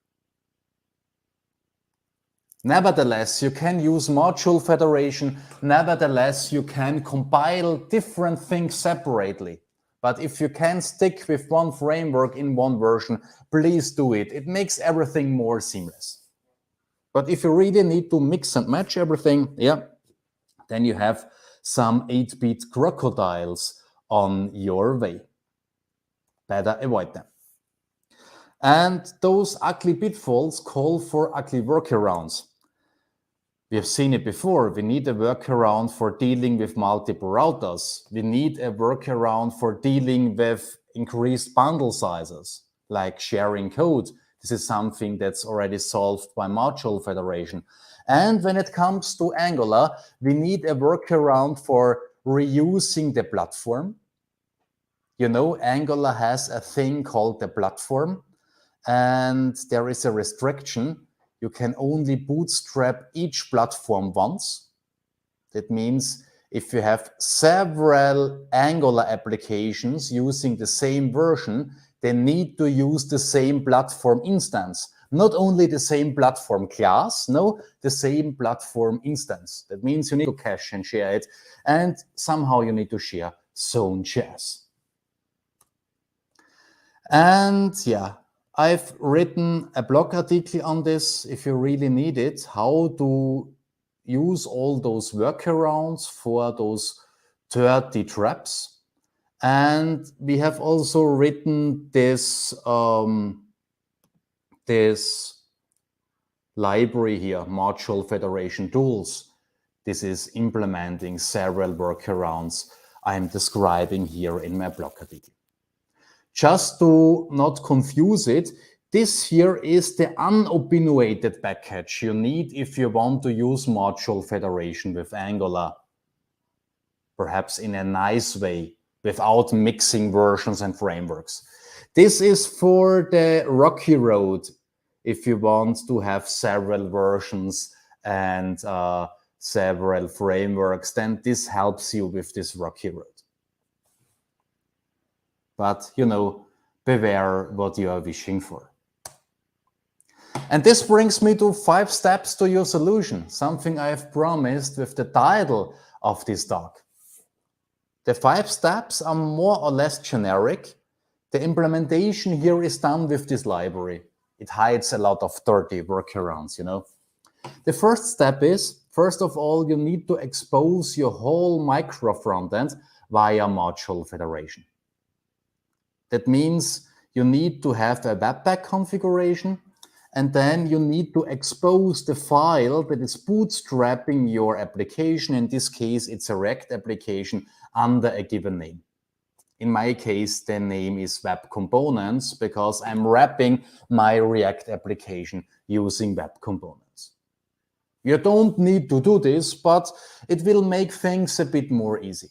Nevertheless, you can use module federation. Nevertheless, you can compile different things separately. But if you can stick with one framework in one version, please do it. It makes everything more seamless. But if you really need to mix and match everything, yeah, then you have some 8-bit crocodiles on your way. Better avoid them. And those ugly pitfalls call for ugly workarounds. We have seen it before. We need a workaround for dealing with multiple routers. We need a workaround for dealing with increased bundle sizes, like sharing code. This is something that's already solved by module federation. And when it comes to Angular, we need a workaround for reusing the platform. You know, Angular has a thing called the platform, and there is a restriction. You can only bootstrap each platform once. That means if you have several Angular applications using the same version, they need to use the same platform instance. Not only the same platform class, no, the same platform instance. That means you need to cache and share it, and somehow you need to share zone shares. And yeah, I've written a blog article on this if you really need it, how to use all those workarounds for those 30 traps. And we have also written this library here, Module Federation Tools. This is implementing several workarounds I'm describing here in my blog article. Just to not confuse it, this here is the unopinionated package you need if you want to use module federation with Angular, perhaps in a nice way, without mixing versions and frameworks. This is for the rocky road. if you want to have several versions and several frameworks, then this helps you with this rocky road. But, you know, beware what you are wishing for. And this brings me to 5 steps to your solution, something I have promised with the title of this talk. The 5 steps are more or less generic. The implementation here is done with this library. It hides a lot of dirty workarounds, you know. The first step is, first of all, you need to expose your whole micro frontend via module federation. That means you need to have a Webpack configuration, and then you need to expose the file that is bootstrapping your application. In this case, it's a React application under a given name. In my case, the name is Web Components because I'm wrapping my React application using Web Components. You don't need to do this, but it will make things a bit more easy.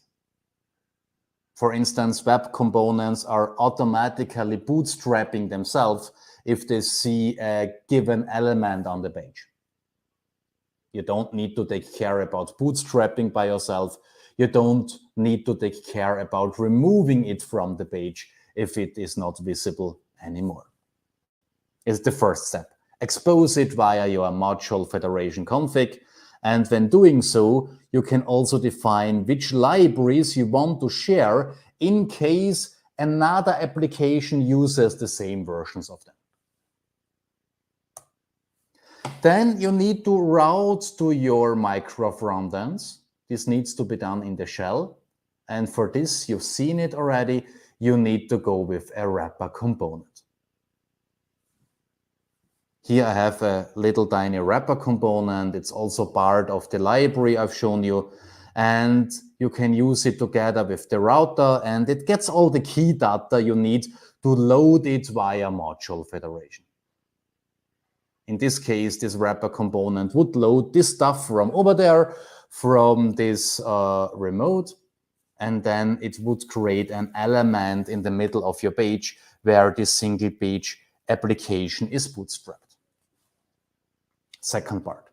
For instance, Web Components are automatically bootstrapping themselves if they see a given element on the page. You don't need to take care about bootstrapping by yourself. You don't need to take care about removing it from the page if it is not visible anymore. It's the first step. Expose it via your module federation config. And when doing so, you can also define which libraries you want to share in case another application uses the same versions of them. Then you need to route to your micro frontends. This needs to be done in the shell. And for this, you've seen it already, you need to go with a wrapper component. Here I have a little tiny wrapper component. It's also part of the library I've shown you. And you can use it together with the router, and it gets all the key data you need to load it via module federation. In this case, this wrapper component would load this stuff from over there, from this remote, and then it would create an element in the middle of your page where this single page application is bootstrapped. Second part.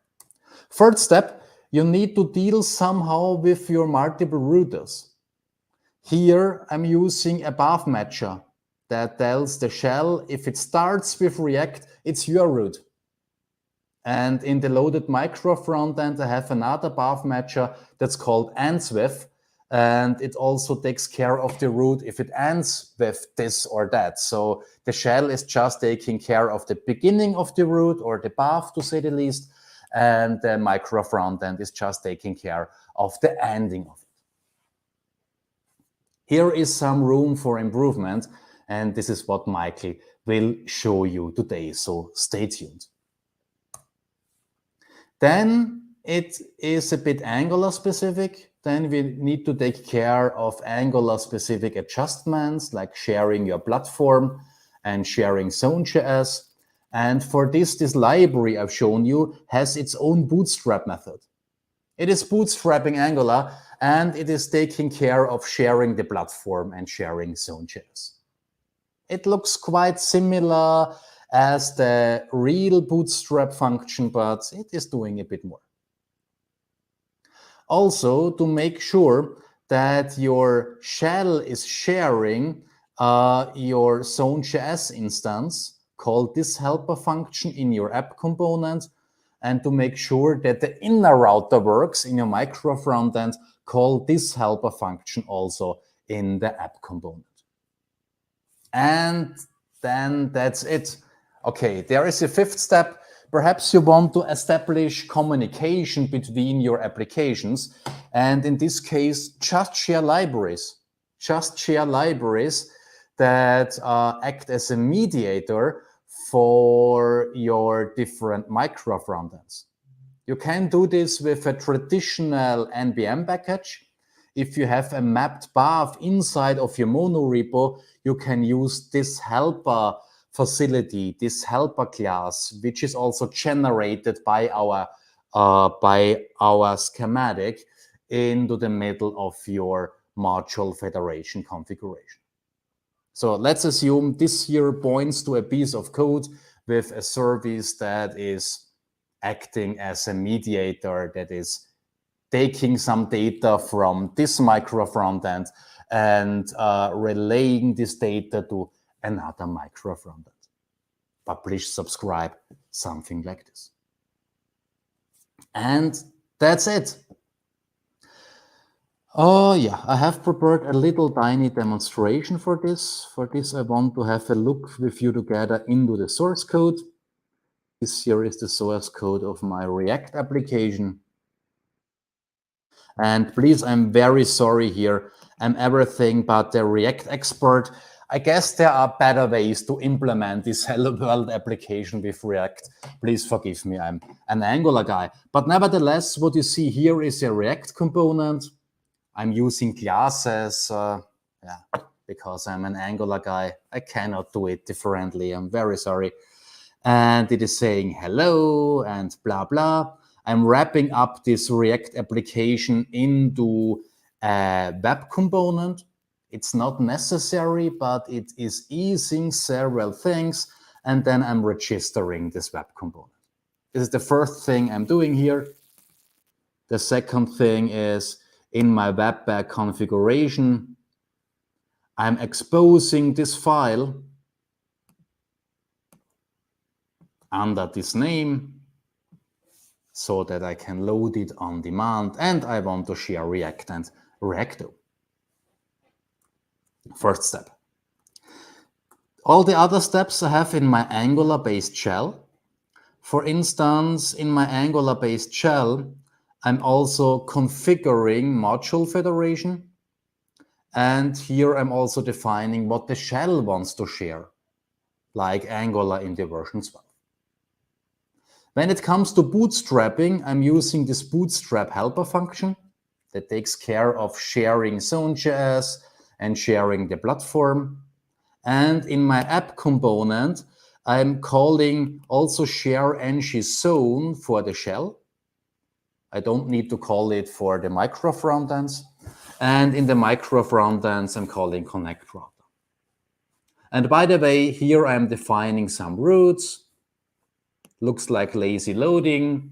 Third step, you need to deal somehow with your multiple routers. Here I'm using a path matcher that tells the shell if it starts with React, it's your route. And in the loaded micro frontend, I have another path matcher that's called ends with, and it also takes care of the route if it ends with this or that. So the shell is just taking care of the beginning of the route or the path, to say the least, and the micro frontend is just taking care of the ending of it. Here is some room for improvement, and this is what Michael will show you today, so stay tuned. Then it is a bit Angular specific. Then we need to take care of Angular specific adjustments like sharing your platform and sharing Zone.js. And for this library I've shown you has its own bootstrap method. It is bootstrapping Angular and it is taking care of sharing the platform and sharing Zone.js. It looks quite similar as the real bootstrap function, but it is doing a bit more. Also, to make sure that your shell is sharing your Zone.js instance, call this helper function in your app component, and to make sure that the inner router works in your micro frontend, call this helper function also in the app component. And then that's it. Okay, there is a fifth step. Perhaps you want to establish communication between your applications. And in this case, just share libraries. Just share libraries that act as a mediator for your different micro frontends. You can do this with a traditional NPM package. If you have a mapped path inside of your monorepo, you can use this helper facility, this helper class, which is also generated by our schematic into the middle of your module federation configuration. So let's assume this here points to a piece of code with a service that is acting as a mediator, that is taking some data from this micro frontend and relaying this data to another micro frontend. Publish, subscribe, something like this. And that's it. Oh yeah, I have prepared a little tiny demonstration for this. For this, I want to have a look with you together into the source code. This here is the source code of my React application. And please, I'm very sorry here. I'm everything but the React expert. I guess there are better ways to implement this Hello World application with React. Please forgive me, I'm an Angular guy. But nevertheless, what you see here is a React component. I'm using classes, because I'm an Angular guy. I cannot do it differently. I'm very sorry. And it is saying hello and blah, blah. I'm wrapping up this React application into a web component. It's not necessary, but it is easing several things. And then I'm registering this web component. This is the first thing I'm doing here. The second thing is in my webpack configuration, I'm exposing this file under this name so that I can load it on demand, and I want to share React and Reacto. First step. All the other steps I have in my Angular-based shell. For instance, in my Angular-based shell, I'm also configuring module federation. And here I'm also defining what the shell wants to share, like Angular in the version 12. When it comes to bootstrapping, I'm using this bootstrap helper function that takes care of sharing Zone.js and sharing the platform. And in my app component, I'm calling also share ng-zone for the shell. I don't need to call it for the micro frontends. And in the micro frontends, I'm calling connect router. And by the way, here I'm defining some routes. Looks like lazy loading,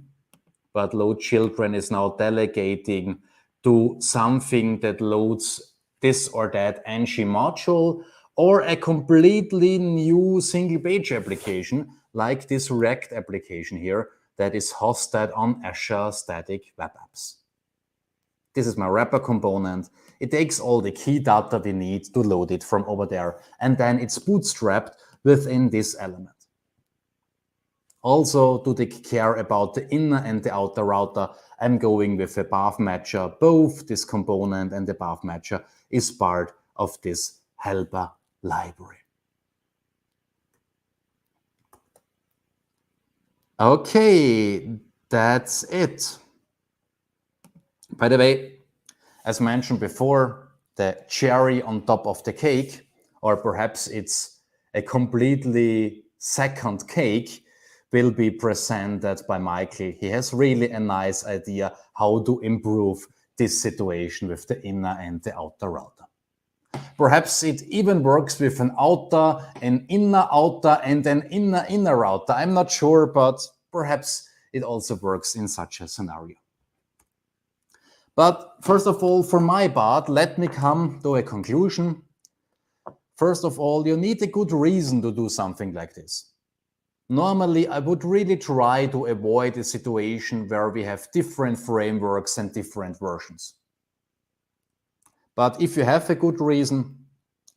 but load children is now delegating to something that loads this or that ng module, or a completely new single page application like this React application here that is hosted on Azure Static Web Apps. This is my wrapper component. It takes all the key data we need to load it from over there, and then it's bootstrapped within this element. Also, to take care about the inner and the outer router, I'm going with a path matcher. Both this component and the path matcher is part of this helper library. Okay, that's it. By the way, as mentioned before, the cherry on top of the cake, or perhaps it's a completely second cake, will be presented by Michael. He has really a nice idea how to improve this situation with the inner and the outer router. Perhaps it even works with an outer, an inner outer, and an inner router. I'm not sure, but perhaps it also works in such a scenario. But first of all, for my part, let me come to a conclusion. First of all, you need a good reason to do something like this. Normally, I would really try to avoid a situation where we have different frameworks and different versions. But if you have a good reason,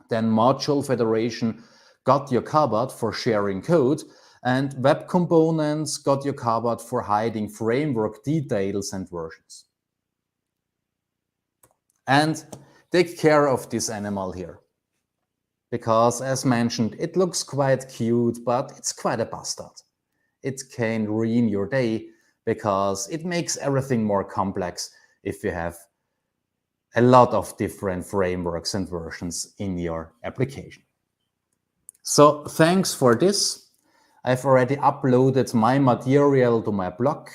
then module federation got you covered for sharing code, and web components got you covered for hiding framework details and versions. And take care of this animal here, because as mentioned, it looks quite cute, but it's quite a bastard. It can ruin your day because it makes everything more complex if you have a lot of different frameworks and versions in your application. So thanks for this. I've already uploaded my material to my blog,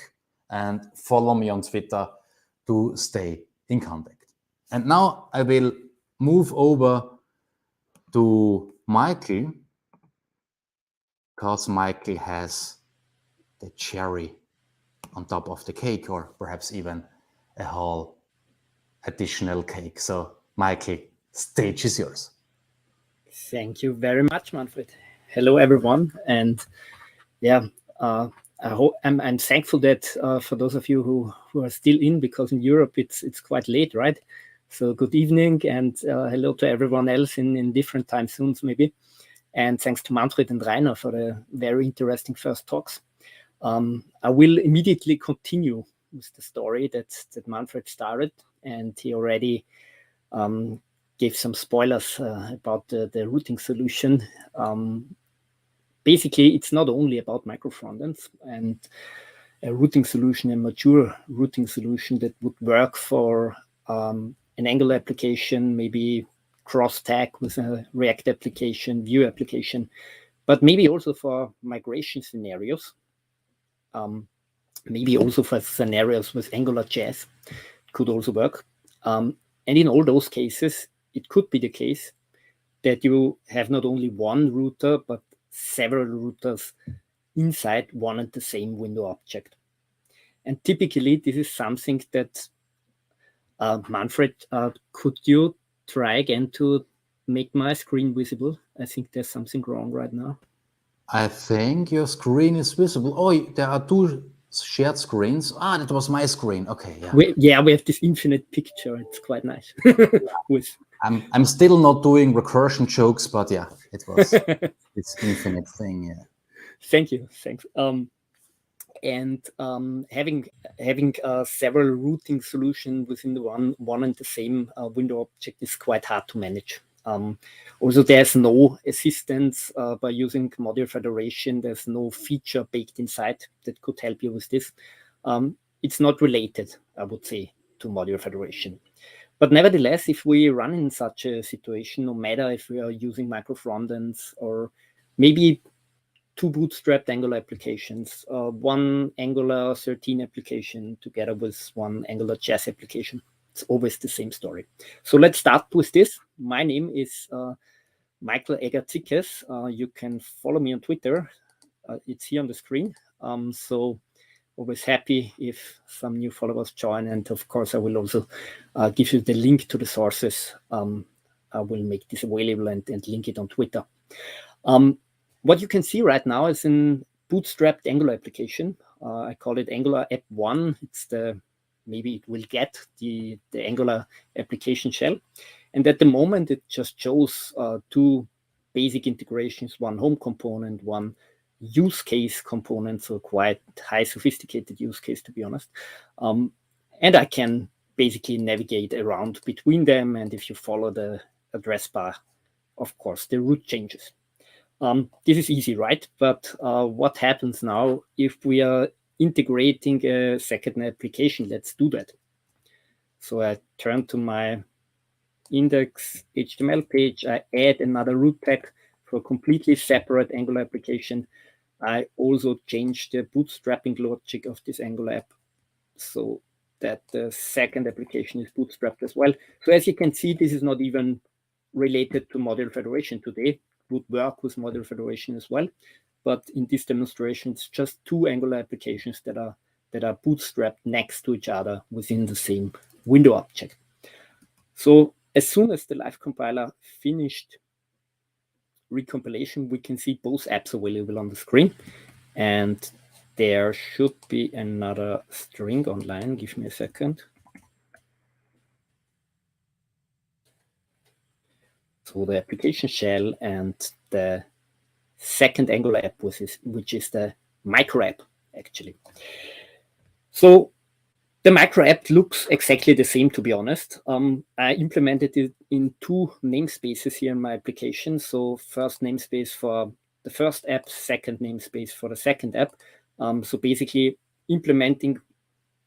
and follow me on Twitter to stay in contact. And now I will move over to Michael because Michael has the cherry on top of the cake, or perhaps even a whole additional cake. So, Michael, stage is yours. Thank you very much, Manfred. Hello, everyone, and yeah, I hope I'm thankful that for those of you who are still in, because in Europe it's quite late, right? So good evening, and hello to everyone else in different time zones maybe. And thanks to Manfred and Rainer for the very interesting first talks. I will immediately continue with the story that Manfred started, and he already gave some spoilers about the routing solution. Basically, it's not only about micro frontends and a routing solution, a mature routing solution that would work for an Angular application, maybe cross-tag with a React application, Vue application, but maybe also for migration scenarios, maybe also for scenarios with AngularJS, could also work. And in all those cases, it could be the case that you have not only one router, but several routers inside one and the same window object. And typically, this is something that, Manfred, could you try again to make my screen visible? I think there's something wrong right now. I think your screen is visible. Oh, there are two shared screens. Ah, that was my screen. Okay, yeah. We have this infinite picture. It's quite nice. I'm still not doing recursion jokes, but yeah, it was this infinite thing. Yeah. Thank you. Thanks. And having several routing solutions within the one and the same window object is quite hard to manage. Also, there's no assistance by using modular federation. There's no feature baked inside that could help you with this. It's not related, I would say, to modular federation. But nevertheless, if we run in such a situation, no matter if we are using micro frontends or maybe two bootstrapped Angular applications, one Angular 13 application together with one AngularJS application, it's always the same story. So let's start with this. My name is Michael Egger-Zickes. You can follow me on Twitter. It's here on the screen. So always happy if some new followers join. And of course, I will also give you the link to the sources. I will make this available and link it on Twitter. What you can see right now is an bootstrapped Angular application. I call it Angular App 1. It's maybe it will get the Angular application shell. And at the moment, it just shows two basic integrations, one home component, one use case component, so quite high sophisticated use case, to be honest. And I can basically navigate around between them. And if you follow the address bar, of course, the route changes. This is easy, right? But what happens now if we are integrating a second application? Let's do that. So I turn to my index HTML page. I add another root tag for a completely separate Angular application. I also change the bootstrapping logic of this Angular app so that the second application is bootstrapped as well. So as you can see, this is not even related to modular federation today. Would work with modular federation as well, but in this demonstration, it's just two Angular applications that are bootstrapped next to each other within the same window object. So as soon as the live compiler finished recompilation, we can see both apps available on the screen, and there should be another string online. Give me a second. So the application shell and the second Angular app, which is the micro app, actually. So the micro app looks exactly the same, to be honest. I implemented it in two namespaces here in my application. So first namespace for the first app, second namespace for the second app. So basically implementing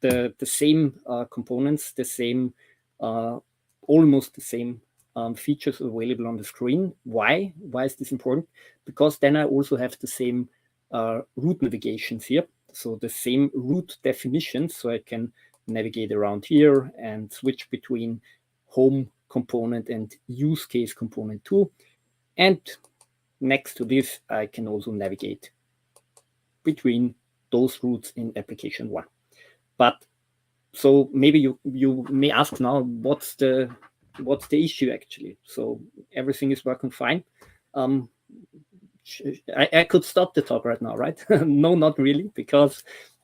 the same components, the same, almost the same features available on the screen. Why? Why is this important? Because then I also have the same route navigations here. So the same route definitions, so I can navigate around here and switch between home component and use case component 2. And next to this, I can also navigate between those routes in application 1. But so maybe you may ask now, what's the issue actually? So everything is working fine. I could stop the talk right now, right? No, not really, because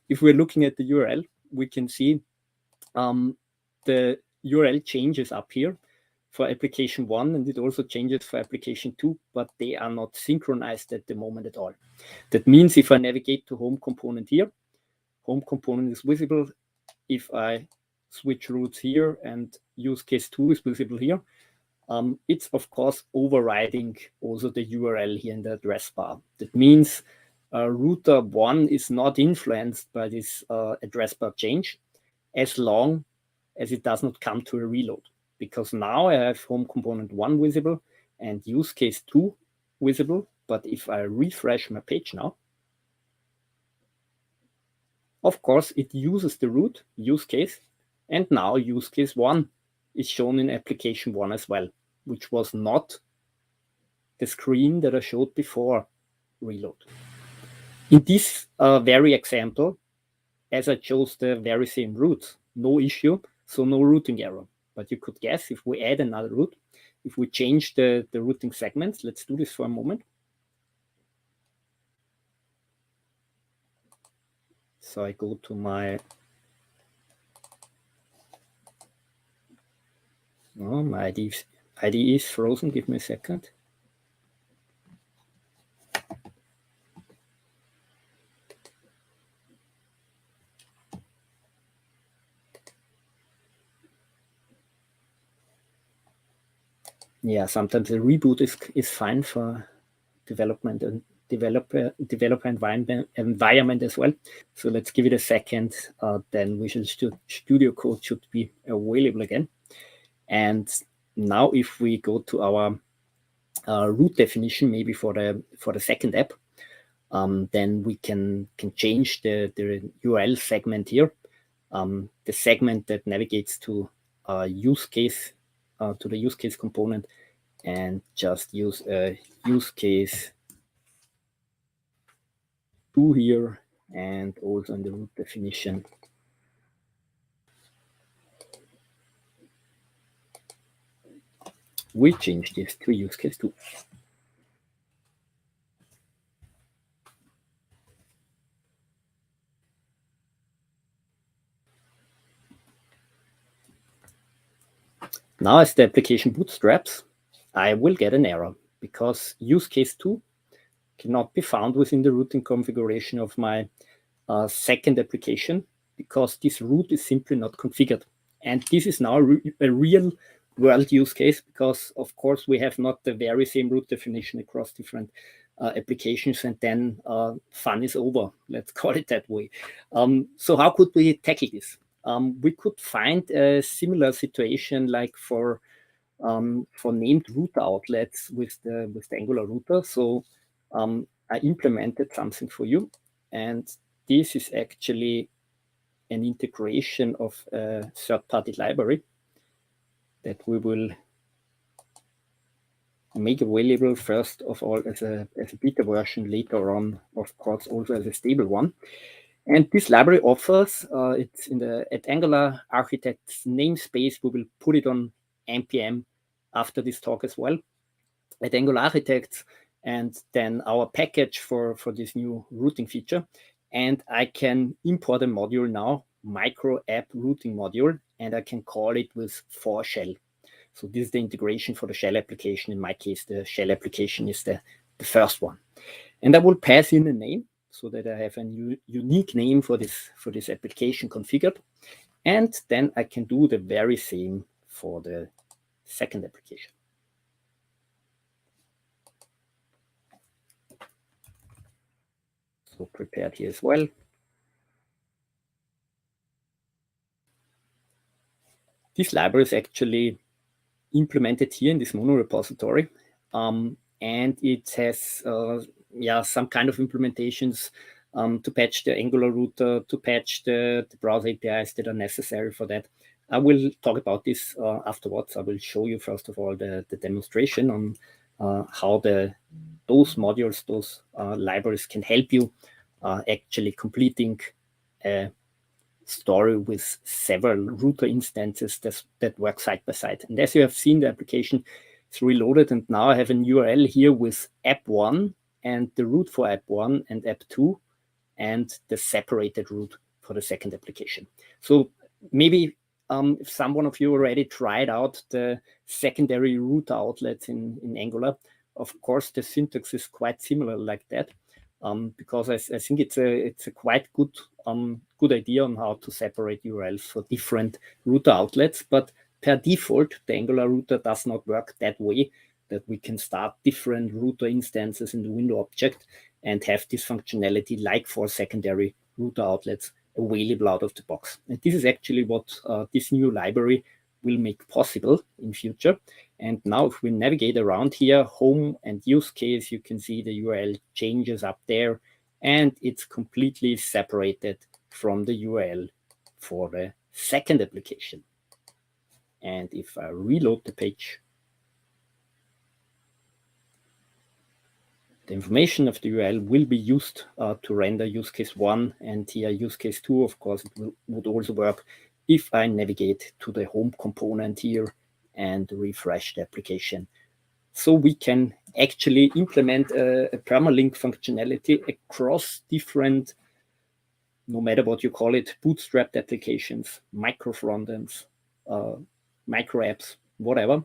if we're looking at the URL, we can see the URL changes up here for application 1, and it also changes for application 2, but they are not synchronized at the moment at all. That means if I navigate to home component here, home component is visible. If I switch routes here and use case 2 is visible here, it's of course overriding also the URL here in the address bar. That means router 1 is not influenced by this address bar change as long as it does not come to a reload. Because now I have home component 1 visible and use case 2 visible. But if I refresh my page now, of course, it uses the root use case, and now use case 1 is shown in application 1 as well, which was not the screen that I showed before reload. In this very example, as I chose the very same route, no issue, so no routing error. But you could guess if we add another route, if we change the routing segments, let's do this for a moment. So I go to my, oh, my ID is frozen, give me a second. Yeah, sometimes the reboot is fine for development and developer environment as well. So let's give it a second. Then Visual Studio Code should be available again. And now, if we go to our root definition, maybe for the second app, then we can change the URL segment here, the segment that navigates to use case. To the use case component, and just use a use case 2 here, and also in the root definition. We change this to use case 2. Now, as the application bootstraps, I will get an error because use case 2 cannot be found within the routing configuration of my second application because this route is simply not configured. And this is now a real world use case because, of course, we have not the very same route definition across different applications, and then fun is over. Let's call it that way. So how could we tackle this? We could find a similar situation like for named router outlets with the Angular router. So I implemented something for you, and this is actually an integration of a third-party library that we will make available first of all as a beta version, later on, of course, also as a stable one. And this library offers, it's at Angular Architects namespace. We will put it on NPM after this talk as well, at Angular Architects, and then our package for this new routing feature. And I can import a module now, micro app routing module, and I can call it with for shell. So this is the integration for the shell application. In my case, the shell application is the first one. And I will pass in a name so that I have a unique name for this application configured. And then I can do the very same for the second application. So prepared here as well. This library is actually implemented here in this mono repository, and it has some kind of implementations to patch the Angular router, to patch the browser APIs that are necessary for that. I will talk about this afterwards. I will show you first of all the demonstration on how the those modules, those libraries can help you actually completing a story with several router instances that work side by side. And as you have seen, the application is reloaded, and now I have an URL here with app1 and the root for app1 and app2 and the separated root for the second application. So maybe if someone of you already tried out the secondary router outlets in Angular, of course the syntax is quite similar like that, because I think it's a quite good idea on how to separate URLs for different router outlets. But per default, the Angular router does not work that way, that we can start different router instances in the window object and have this functionality like for secondary router outlets available out of the box. And this is actually what this new library will make possible in future. And now if we navigate around here, home and use case, you can see the URL changes up there, and it's completely separated from the URL for the second application. And if I reload the page, the information of the URL will be used to render use case 1, and here use case 2, of course, it would also work if I navigate to the home component here and refresh the application. So we can actually implement a permalink functionality across different, no matter what you call it, bootstrapped applications, micro frontends, micro apps, whatever.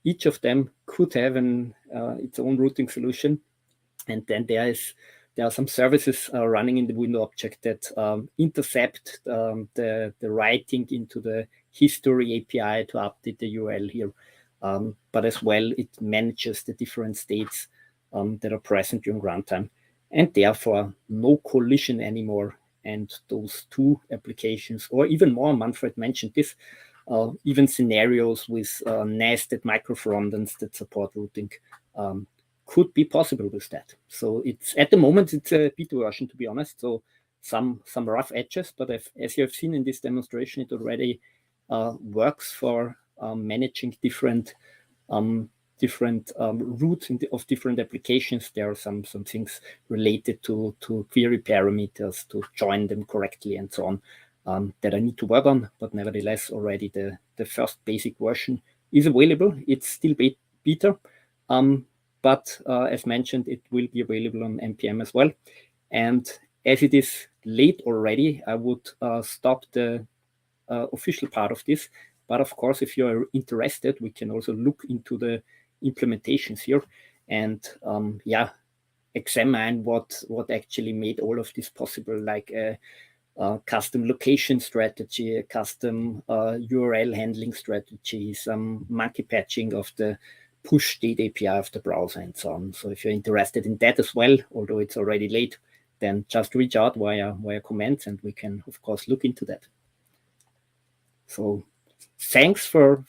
Each of them could have its own routing solution. And then there are some services running in the window object that intercept the writing into the history API to update the URL here. But as well, it manages the different states that are present during runtime, and therefore no collision anymore. And those two applications, or even more, Manfred mentioned this, even scenarios with nested micro frontends that support routing could be possible with that. So it's at the moment it's a beta version, to be honest. So some rough edges, but as you have seen in this demonstration, it already works for managing different routes of different applications. There are some things related to query parameters to join them correctly and so on that I need to work on. But nevertheless, already the first basic version is available. It's still beta. But as mentioned, it will be available on NPM as well. And as it is late already, I would stop the official part of this. But of course, if you're interested, we can also look into the implementations here and examine what actually made all of this possible, like a custom location strategy, a custom URL handling strategy, some monkey patching of the push state API of the browser and so on. So if you're interested in that as well, although it's already late, then just reach out via comments and we can, of course, look into that. So thanks for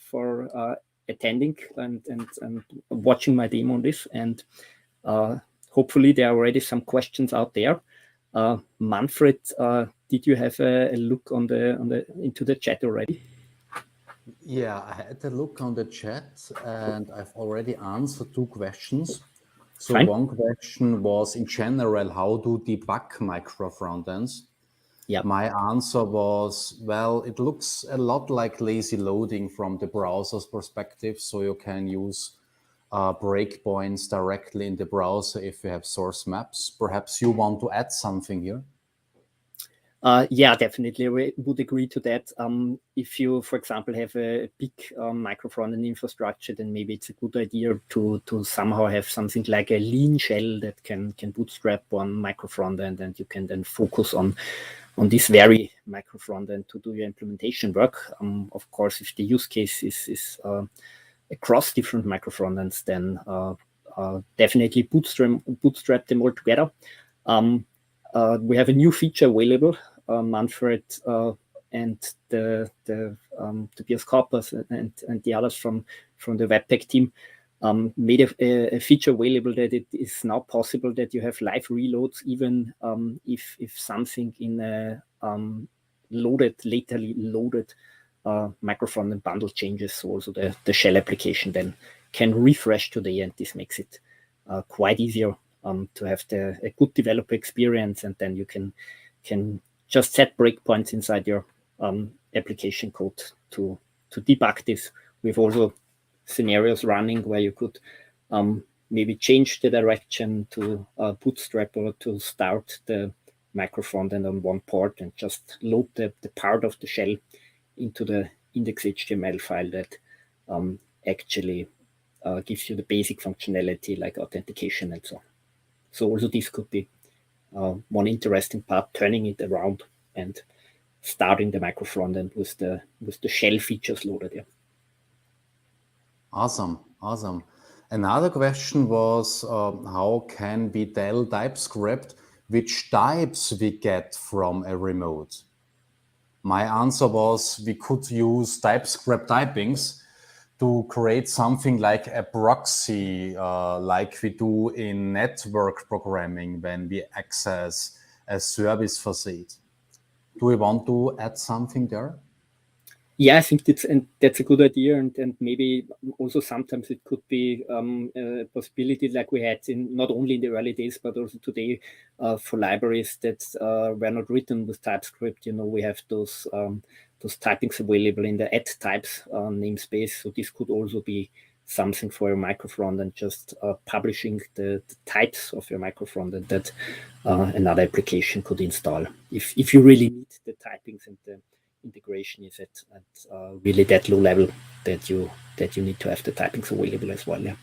attending and watching my demo on this. And hopefully there are already some questions out there. Manfred, did you have a look into the chat already? Yeah, I had a look on the chat and I've already answered 2 questions. So Fine. One question was, in general, how do debug micro frontends? Yeah. My answer was, well, it looks a lot like lazy loading from the browser's perspective. So you can use breakpoints directly in the browser if you have source maps. Perhaps you want to add something here? Yeah, definitely. We would agree to that. If you, for example, have a big micro frontend infrastructure, then maybe it's a good idea to somehow have something like a lean shell that can bootstrap one micro frontend, and you can then focus on this very micro frontend to do your implementation work. Of course, if the use case is across different micro frontends, then definitely bootstrap them all together. We have a new feature available. Manfred and the Tobias Koppers and the others from the Webpack team made a feature available that it is now possible that you have live reloads even if something in a lately loaded micro frontend bundle changes. So also the shell application then can refresh today, and this makes it quite easier to have a good developer experience, and then you can just set breakpoints inside your application code to debug this. We've also scenarios running where you could maybe change the direction to bootstrap or to start the micro frontend on one port and just load the part of the shell into the index.html file that actually gives you the basic functionality like authentication and so on. So also this could be one interesting part, turning it around and starting the micro frontend with the shell features loaded. Yeah. Awesome. Another question was how can we tell TypeScript which types we get from a remote? My answer was we could use TypeScript typings to create something like a proxy, like we do in network programming when we access a service facade. Do we want to add something there? Yeah, I think that's a good idea, and maybe also sometimes it could be a possibility like we had in not only in the early days but also today for libraries that were not written with TypeScript. We have those typings available in the add types namespace. So this could also be something for your micro frontend, just publishing the types of your micro frontend that another application could install if you really need the typings and the integration is at really that low level that you need to have the typings available as well. Yeah.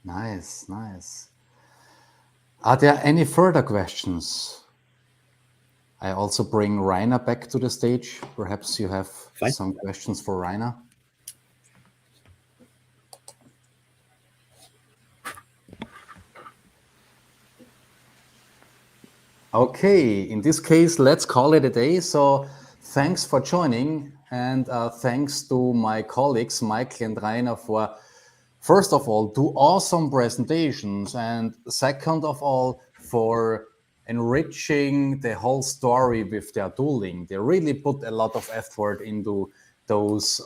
Nice. Are there any further questions? I also bring Rainer back to the stage. Perhaps you have some questions for Rainer. Okay, in this case, let's call it a day. So thanks for joining, and thanks to my colleagues, Michael and Rainer, for, first of all, two awesome presentations, and second of all, for enriching the whole story with their tooling. They really put a lot of effort into those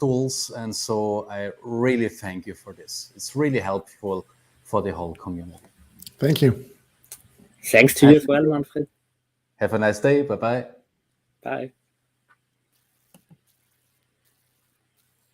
tools, and so I really thank you for this. It's really helpful for the whole community. Thank you. Thanks to you as well, Manfred. Have a nice day. Bye-bye. Bye.